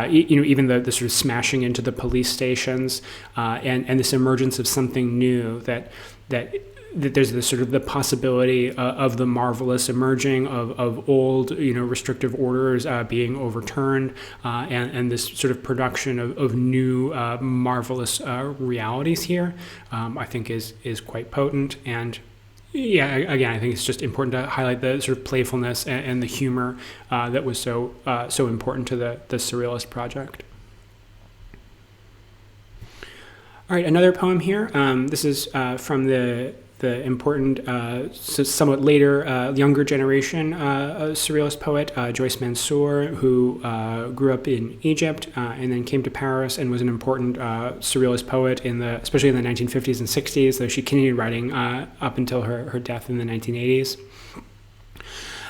even the sort of smashing into the police stations, and this emergence of something new that there's this sort of the possibility of the marvelous emerging of old, restrictive orders being overturned, and this sort of production of new marvelous realities here, I think is quite potent. And yeah, again, I think it's just important to highlight the sort of playfulness and the humor that was so important to the Surrealist project. All right, another poem here. This is from the important, somewhat later, younger generation Surrealist poet, Joyce Mansour, who grew up in Egypt and then came to Paris and was an important Surrealist poet especially in the 1950s and 60s, though she continued writing up until her death in the 1980s.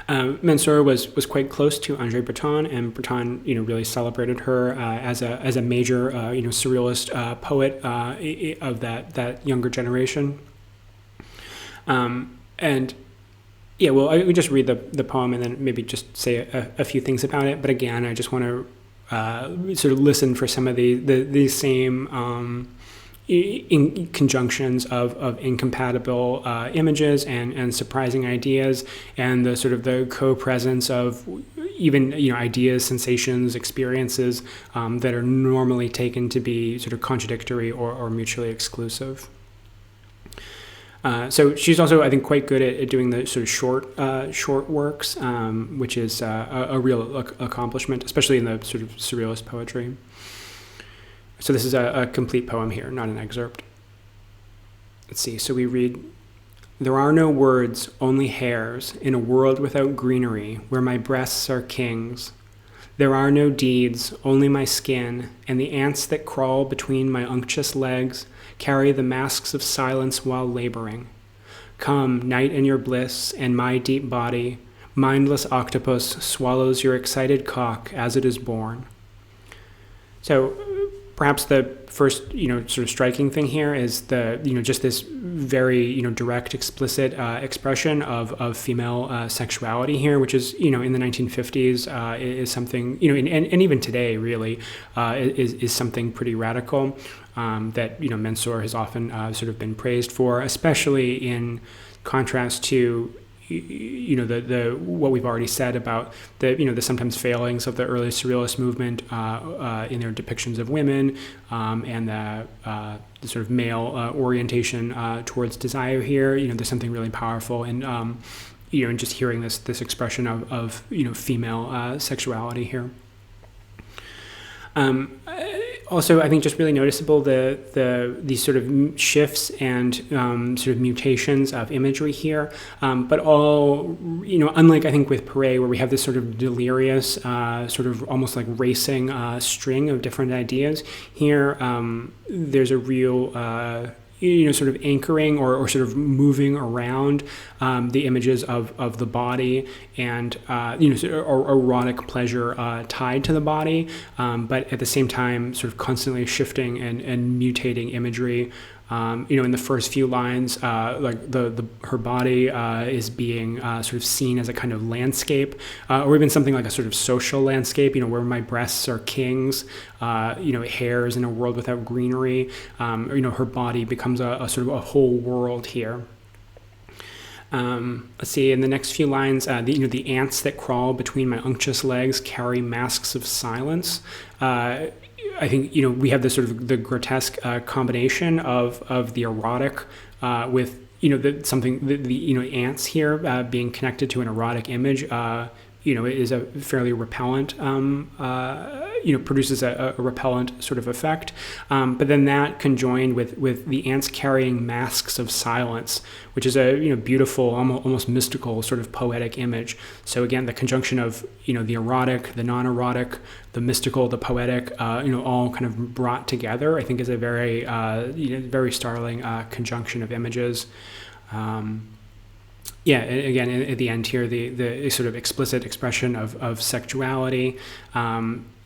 Mansour was quite close to André Breton, and Breton, really celebrated her as a major, Surrealist poet of that younger generation. And yeah, well, I would just read the poem and then maybe just say a few things about it. But again, I just want to sort of listen for some of these same in conjunctions of incompatible images and surprising ideas, and the sort of the co-presence of even ideas, sensations, experiences that are normally taken to be sort of contradictory or mutually exclusive. So she's also, I think, quite good at doing the sort of short works, which is a real accomplishment, especially in the sort of Surrealist poetry. So this is a complete poem here, not an excerpt. Let's see. So we read, "There are no words, only hairs, in a world without greenery, where my breasts are kings. There are no deeds, only my skin, and the ants that crawl between my unctuous legs carry the masks of silence while laboring. Come, night and your bliss, and my deep body, mindless octopus, swallows your excited cock as it is born." So perhaps the first, sort of striking thing here is just this very, direct, explicit expression of female sexuality here, which is, in the 1950s is something, and even today really is something pretty radical that, Mansour has often sort of been praised for, especially in contrast to the what we've already said about the sometimes failings of the early Surrealist movement in their depictions of women, and the sort of male orientation towards desire here. There's something really powerful in in just hearing this expression of female sexuality here. Also, I think just really noticeable these sort of shifts and sort of mutations of imagery here, but all unlike I think with Perret, where we have this sort of delirious, sort of almost like racing string of different ideas. Here, there's a real sort of anchoring or sort of moving around the images of the body and sort of erotic pleasure tied to the body, but at the same time sort of constantly shifting and mutating imagery. In the first few lines, like her body is being sort of seen as a kind of landscape, or even something like a sort of social landscape, where my breasts are kings, hairs in a world without greenery. Her body becomes a sort of a whole world here. Let's see, in the next few lines, the ants that crawl between my unctuous legs carry masks of silence. I think we have this sort of the grotesque combination of the erotic with the ants here being connected to an erotic image, is a fairly repellent, produces a repellent sort of effect. But then that conjoined with the ants carrying masks of silence, which is a beautiful, almost mystical sort of poetic image. So again, the conjunction of the erotic, the non-erotic, the mystical, the poetic, all kind of brought together, I think is a very very startling conjunction of images. Again, at the end here, the sort of explicit expression of sexuality,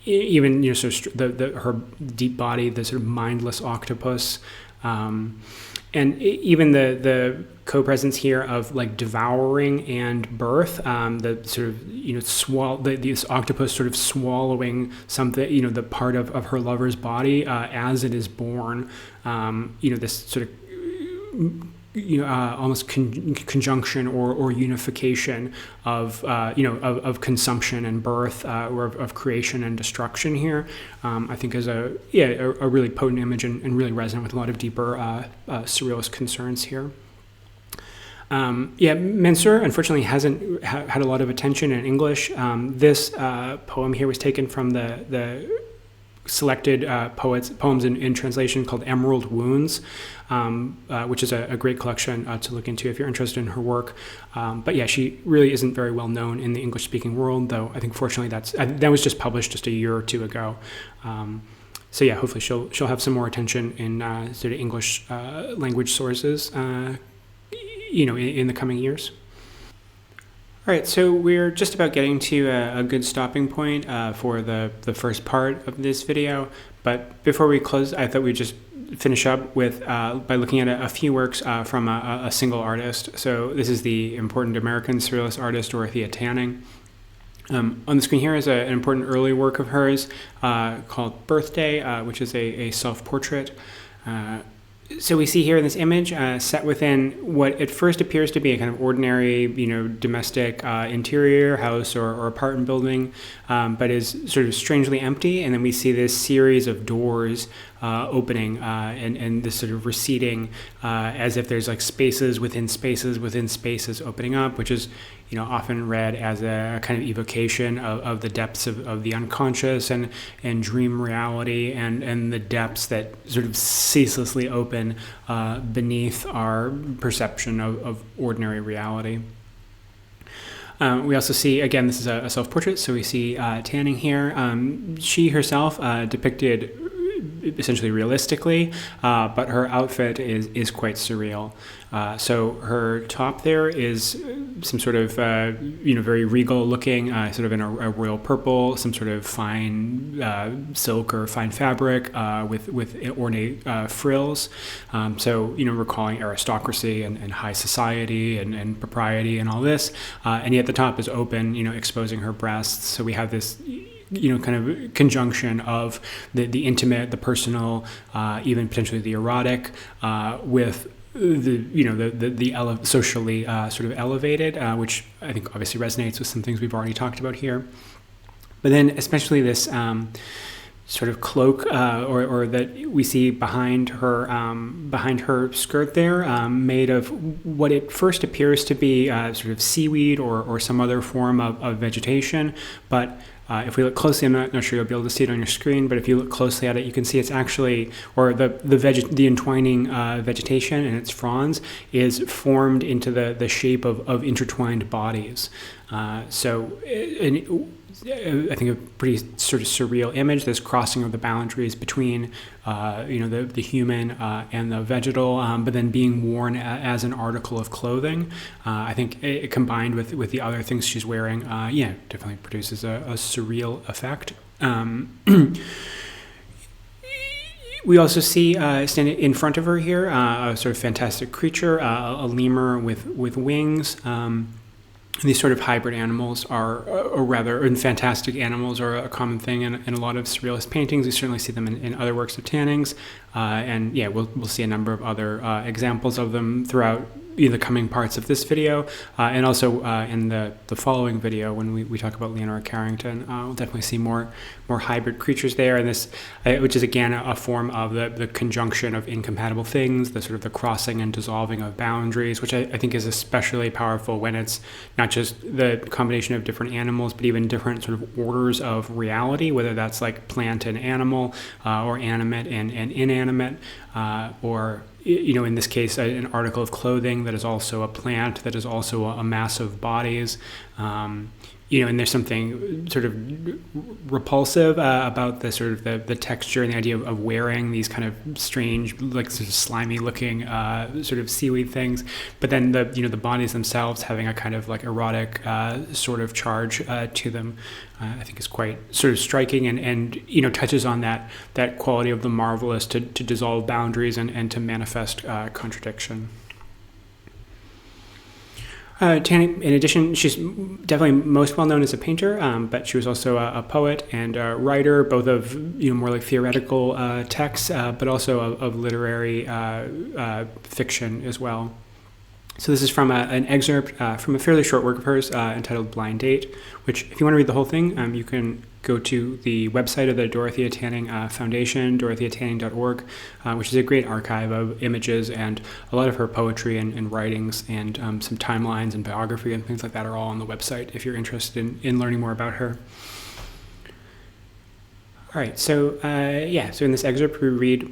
even her deep body, the sort of mindless octopus, and even the co-presence here of like devouring and birth, the sort of this octopus sort of swallowing something, the part of her lover's body as it is born, this sort of almost conjunction or unification of consumption and birth, or of creation and destruction here, I think is a really potent image and really resonant with a lot of deeper surrealist concerns here. Mensur unfortunately hasn't had a lot of attention in English. This poem here was taken from the selected poems in translation called Emerald Wounds, which is a great collection to look into if you're interested in her work. But she really isn't very well known in the English-speaking world, though I think fortunately that was just published just a year or two ago. Hopefully she'll have some more attention in sort of English language sources, in the coming years. All right, so we're just about getting to a good stopping point for the first part of this video. But before we close, I thought we'd just finish up with by looking at a few works from a single artist. So this is the important American surrealist artist Dorothea Tanning. On the screen here is an important early work of hers called Birthday, which is a self-portrait. So we see here in this image set within what at first appears to be a kind of ordinary, domestic interior house or apartment building, but is sort of strangely empty. And then we see this series of doors opening and this sort of receding as if there's like spaces within spaces within spaces opening up, which is often read as a kind of evocation of the depths of the unconscious and dream reality and the depths that sort of ceaselessly open beneath our perception of ordinary reality. We also see, again, this is a self-portrait, so we see Tanning here. She herself depicted essentially realistically, but her outfit is quite surreal. So her top there is some sort of very regal looking, sort of in a royal purple, some sort of fine silk or fine fabric with ornate frills. So recalling aristocracy and high society and propriety and all this, and yet the top is open, exposing her breasts. So we have this kind of conjunction of the intimate, the personal, even potentially the erotic, with the socially sort of elevated, which I think obviously resonates with some things we've already talked about here. But then especially this sort of cloak or that we see behind her skirt there, made of what at first appears to be sort of seaweed or some other form of vegetation, but if we look closely, I'm not sure you'll be able to see it on your screen, but if you look closely at it, you can see it's actually, or the entwining vegetation and its fronds is formed into the shape of intertwined bodies. I think a pretty sort of surreal image, this crossing of the boundaries between, the human and the vegetal, but then being worn as an article of clothing. I think it combined with the other things she's wearing, definitely produces a surreal effect. We also see standing in front of her here a sort of fantastic creature, a lemur with wings. These sort of hybrid animals and fantastic animals are a common thing in a lot of surrealist paintings. We certainly see them in other works of Tanning's, we'll see a number of other examples of them throughout the coming parts of this video, and also in the following video when we talk about Leonora Carrington. We'll definitely see more hybrid creatures there, and this, which is again a form of the conjunction of incompatible things, the sort of the crossing and dissolving of boundaries, which I think is especially powerful when it's not just the combination of different animals, but even different sort of orders of reality, whether that's like plant and animal, or animate and inanimate, or in this case, an article of clothing that is also a plant, that is also a mass of bodies. And there's something sort of repulsive about the sort of the texture and the idea of wearing these kind of strange, like sort of slimy looking sort of seaweed things. But then the bodies themselves having a kind of like erotic sort of charge to them, I think is quite sort of striking and touches on that quality of the marvelous to dissolve boundaries and to manifest contradiction. Tani, in addition, she's definitely most well known as a painter, but she was also a poet and a writer, both of more like theoretical texts, but also of literary fiction as well. So this is from an excerpt from a fairly short work of hers entitled Blind Date, which if you want to read the whole thing, you can go to the website of the Dorothea Tanning Foundation, dorotheatanning.org, which is a great archive of images, and a lot of her poetry and writings and some timelines and biography and things like that are all on the website if you're interested in learning more about her. All right, so so in this excerpt we read,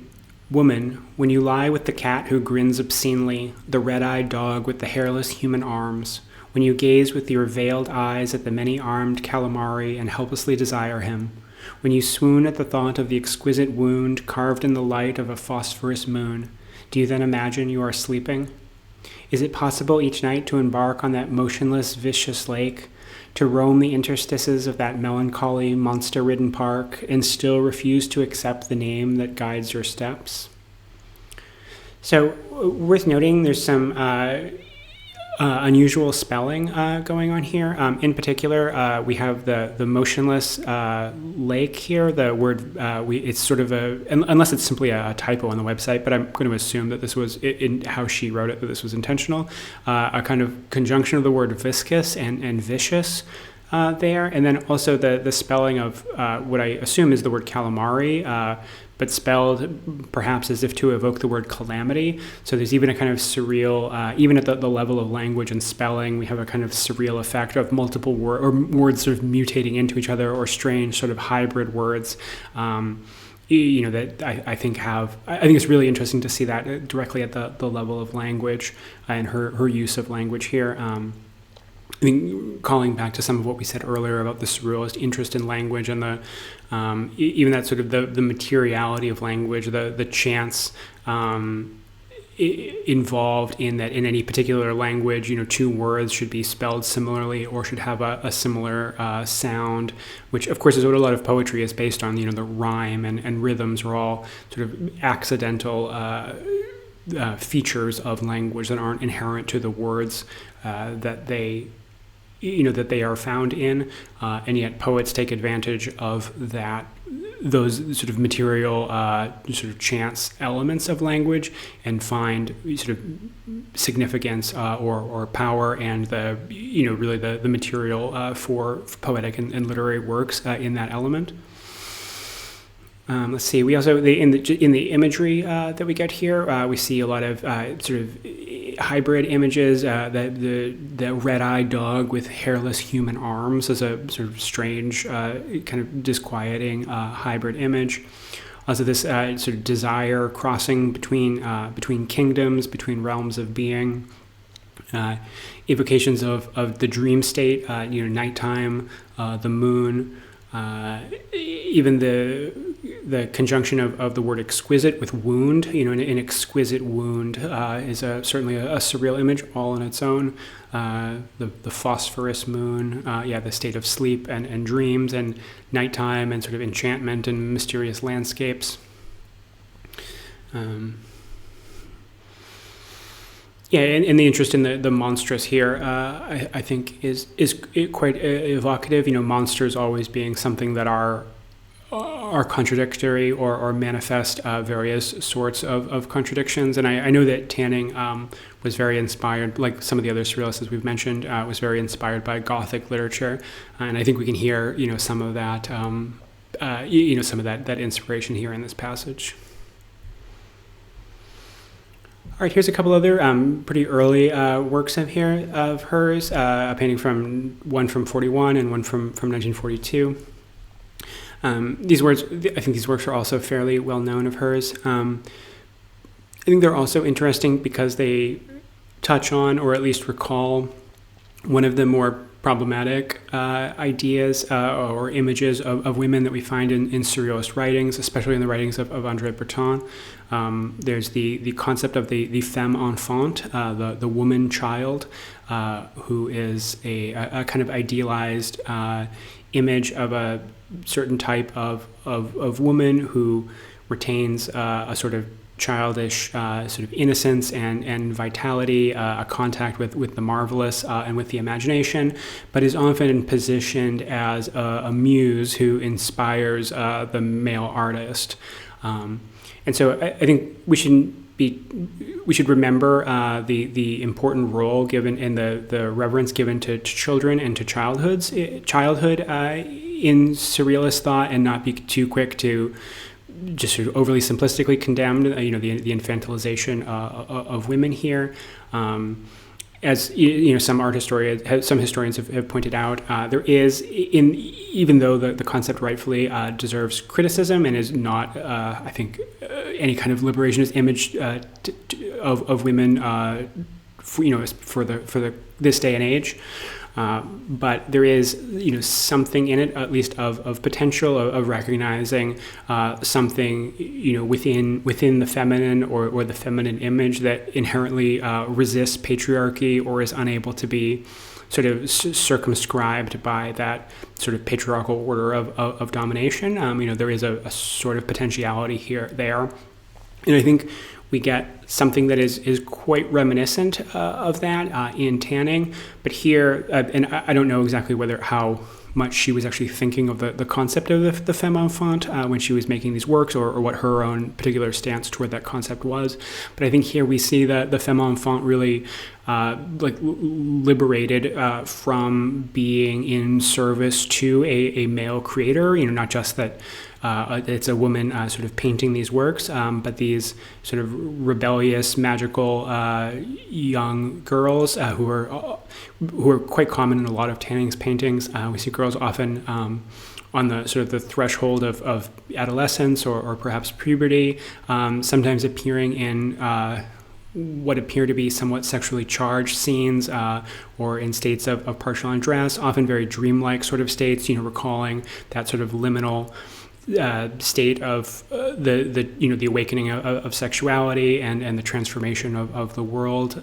"Woman, when you lie with the cat who grins obscenely, the red-eyed dog with the hairless human arms, when you gaze with your veiled eyes at the many-armed calamari and helplessly desire him, when you swoon at the thought of the exquisite wound carved in the light of a phosphorus moon, do you then imagine you are sleeping? Is it possible each night to embark on that motionless, vicious lake, to roam the interstices of that melancholy, monster-ridden park, and still refuse to accept the name that guides your steps?" So, worth noting, there's some unusual spelling going on here. In particular, we have the motionless lake here. The word, it's sort of unless it's simply a typo on the website, but I'm going to assume that this was, in how she wrote it, that this was intentional. A kind of conjunction of the word viscous and vicious there. And then also the spelling of what I assume is the word calamari, but spelled perhaps as if to evoke the word calamity. So there's even a kind of surreal, even at the level of language and spelling, we have a kind of surreal effect of multiple words sort of mutating into each other, or strange sort of hybrid words. That I think it's really interesting to see that directly at the level of language and her use of language here. I think calling back to some of what we said earlier about the surrealist interest in language and the even that sort of the materiality of language, the chance involved in that in any particular language, two words should be spelled similarly or should have a similar sound, which of course is what a lot of poetry is based on. The rhyme and rhythms are all sort of accidental features of language that aren't inherent to the words that they are found in, and yet poets take advantage of those sort of material, sort of chance elements of language, and find sort of significance or power and really the material for poetic and literary works in that element. Let's see. We also in the imagery that we get here, we see a lot of sort of hybrid images. The red-eyed dog with hairless human arms is a sort of strange, kind of disquieting hybrid image. Also, this sort of desire crossing between kingdoms, between realms of being. Evocations of the dream state, nighttime, the moon. Even the conjunction of the word exquisite with wound, an exquisite wound is certainly a surreal image all on its own. The phosphorus moon, the state of sleep and dreams and nighttime and sort of enchantment and mysterious landscapes. And the interest in the monstrous here, I think, is quite evocative. Monsters always being something that are are contradictory or manifest various sorts of contradictions. And I know that Tanning was very inspired, like some of the other surrealists as we've mentioned, was very inspired by Gothic literature. And I think we can hear, some of that, some of that inspiration here in this passage. All right, here's a couple other pretty early works of hers, a painting one from 41 and one from 1942. These works are also fairly well known of hers. I think they're also interesting because they touch on, or at least recall, one of the more problematic ideas or images of women that we find in Surrealist writings, especially in the writings of André Breton. There's the concept of the femme enfant, the woman child, who is a kind of idealized image of a certain type of woman who retains a sort of childish sort of innocence and vitality, a contact with the marvelous and with the imagination, but is often positioned as a muse who inspires the male artist. And so I think we should remember the important role given in the reverence given to children and to childhood in Surrealist thought, and not be too quick to just sort of overly simplistically condemn, the infantilization of women here. As some historians have pointed out, there is, even though the concept rightfully deserves criticism and is not, I think, any kind of liberationist image of women, for this day and age. But there is, something in it, at least of potential of recognizing something, within the feminine or the feminine image that inherently resists patriarchy or is unable to be sort of circumscribed by that sort of patriarchal order of domination. There is a sort of potentiality there, and I think we get something that is quite reminiscent of that in Tanning. But here, and I don't know exactly how much she was actually thinking of the concept of the femme enfant when she was making these works, or what her own particular stance toward that concept was. But I think here we see the femme enfant really liberated from being in service to a male creator, not just that it's a woman sort of painting these works, but these sort of rebellious, magical young girls who are quite common in a lot of Tanning's paintings. We see girls often on the sort of the threshold of adolescence or perhaps puberty, sometimes appearing in what appear to be somewhat sexually charged scenes, or in states of partial undress, often very dreamlike sort of states, recalling that sort of liminal state of the awakening of sexuality and the transformation of the world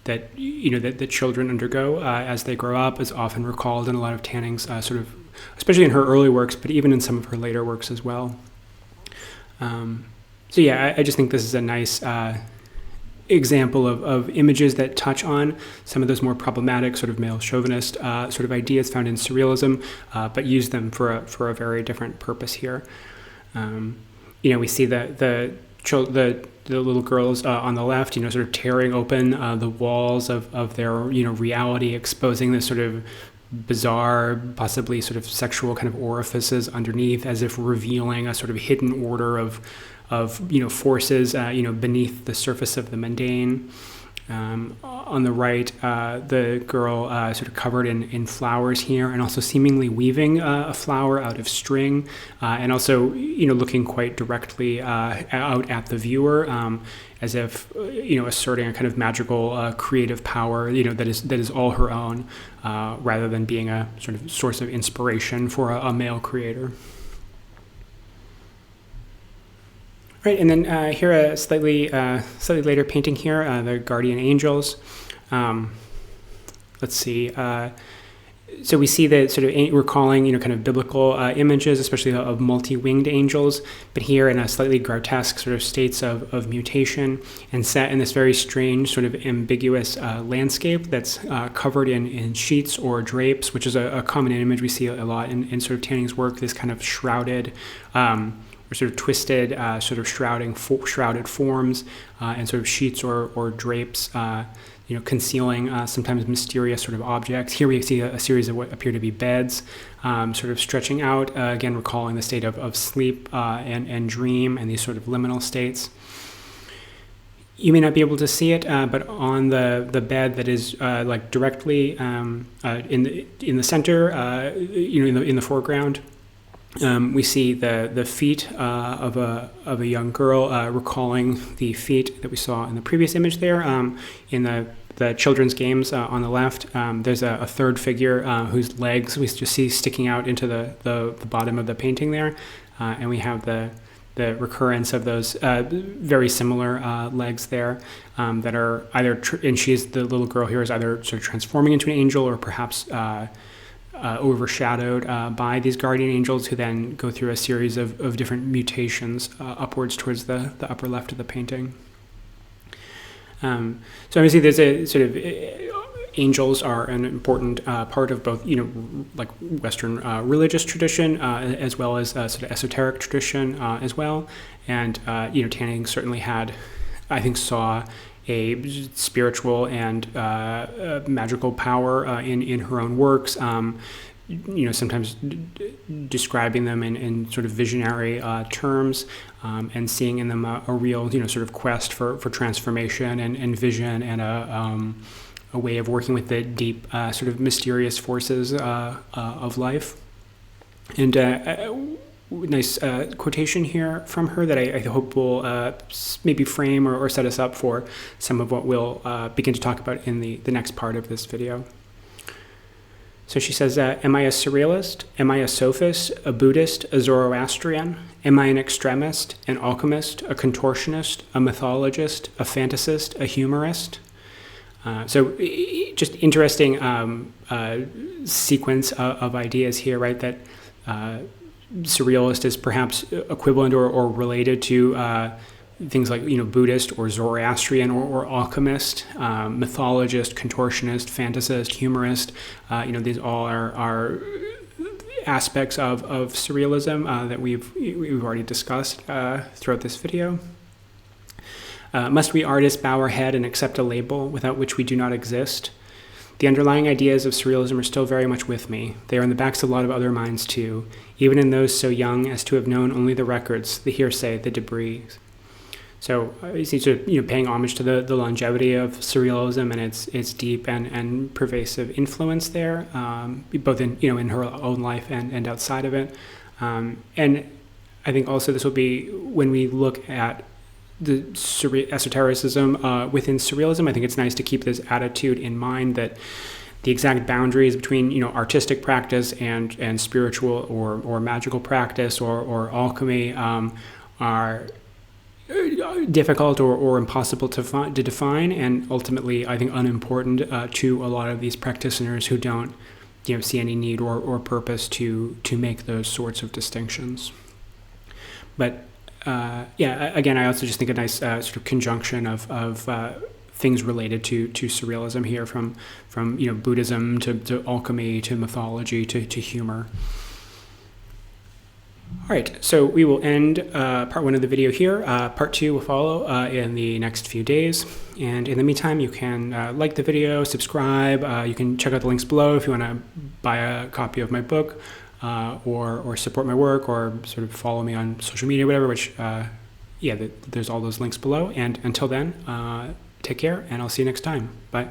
that children undergo as they grow up, is often recalled in a lot of Tanning's sort of, especially in her early works, but even in some of her later works as well. So yeah, I just think this is a nice example of images that touch on some of those more problematic sort of male chauvinist sort of ideas found in Surrealism, but use them for a very different purpose here. We see the little girls on the left, sort of tearing open the walls of their reality, exposing this sort of bizarre, possibly sort of sexual kind of orifices underneath, as if revealing a sort of hidden order of forces beneath the surface of the mundane. On the right, the girl sort of covered in flowers here, and also seemingly weaving a flower out of string, and also looking quite directly out at the viewer, as if asserting a kind of magical creative power that is all her own, rather than being a sort of source of inspiration for a male creator. Right, and then here a slightly later painting here, the Guardian Angels. Let's see. So we see that sort of recalling, kind of biblical images, especially of multi-winged angels, but here in a slightly grotesque sort of states of mutation, and set in this very strange sort of ambiguous landscape that's covered in sheets or drapes, which is a common image we see a lot in sort of Tanning's work, this kind of shrouded or sort of twisted sort of shrouded forms and sort of sheets or drapes concealing sometimes mysterious sort of objects. Here we see a series of what appear to be beds, sort of stretching out, again recalling the state of sleep and dream and these sort of liminal states. You may not be able to see it, but on the bed that is like directly in the center, in the foreground, we see the feet of a young girl, recalling the feet that we saw in the previous image there. In the children's games on the left, there's a third figure whose legs we just see sticking out into the bottom of the painting there, and we have the recurrence of those very similar legs there that are either, and the little girl here is either sort of transforming into an angel or perhaps overshadowed by these guardian angels, who then go through a series of different mutations upwards towards the upper left of the painting. So obviously there's a sort of angels are an important part of both, like Western religious tradition as well as sort of esoteric tradition as well. And, Tanning certainly saw a spiritual and magical power in her own works, sometimes describing them in sort of visionary terms, and seeing in them a real, sort of quest for transformation and vision, and a way of working with the deep, sort of mysterious forces of life. And nice quotation here from her that I hope will maybe frame or set us up for some of what we'll begin to talk about in the next part of this video. So she says, am I a surrealist? Am I a sophist, a Buddhist, a Zoroastrian? Am I an extremist, an alchemist, a contortionist, a mythologist, a fantasist, a humorist? So just interesting sequence of ideas here, right? That surrealist is perhaps equivalent or related to things like Buddhist or Zoroastrian or alchemist, mythologist, contortionist, fantasist, humorist. These all are aspects of surrealism that we've already discussed throughout this video. Must we artists bow our head and accept a label without which we do not exist? The underlying ideas of surrealism are still very much with me. They are in the backs of a lot of other minds too, even in those so young as to have known only the records, the hearsay, the debris. So you see, sort of, paying homage to the longevity of surrealism and its deep and pervasive influence there, both in her own life and outside of it. And I think also this will be, when we look at the esotericism within surrealism, I think it's nice to keep this attitude in mind, that the exact boundaries between artistic practice and spiritual or magical practice or alchemy are difficult or impossible to define, and ultimately I think unimportant to a lot of these practitioners who don't see any need or purpose to make those sorts of distinctions. But again, I also just think a nice sort of conjunction of things related to surrealism here, from Buddhism to alchemy to mythology to humor. All right, so we will end part one of the video here. Part two will follow in the next few days. And in the meantime, you can like the video, subscribe. You can check out the links below if you want to buy a copy of my book, or support my work, or sort of follow me on social media, whatever, which, there's all those links below. And until then, take care, and I'll see you next time. Bye.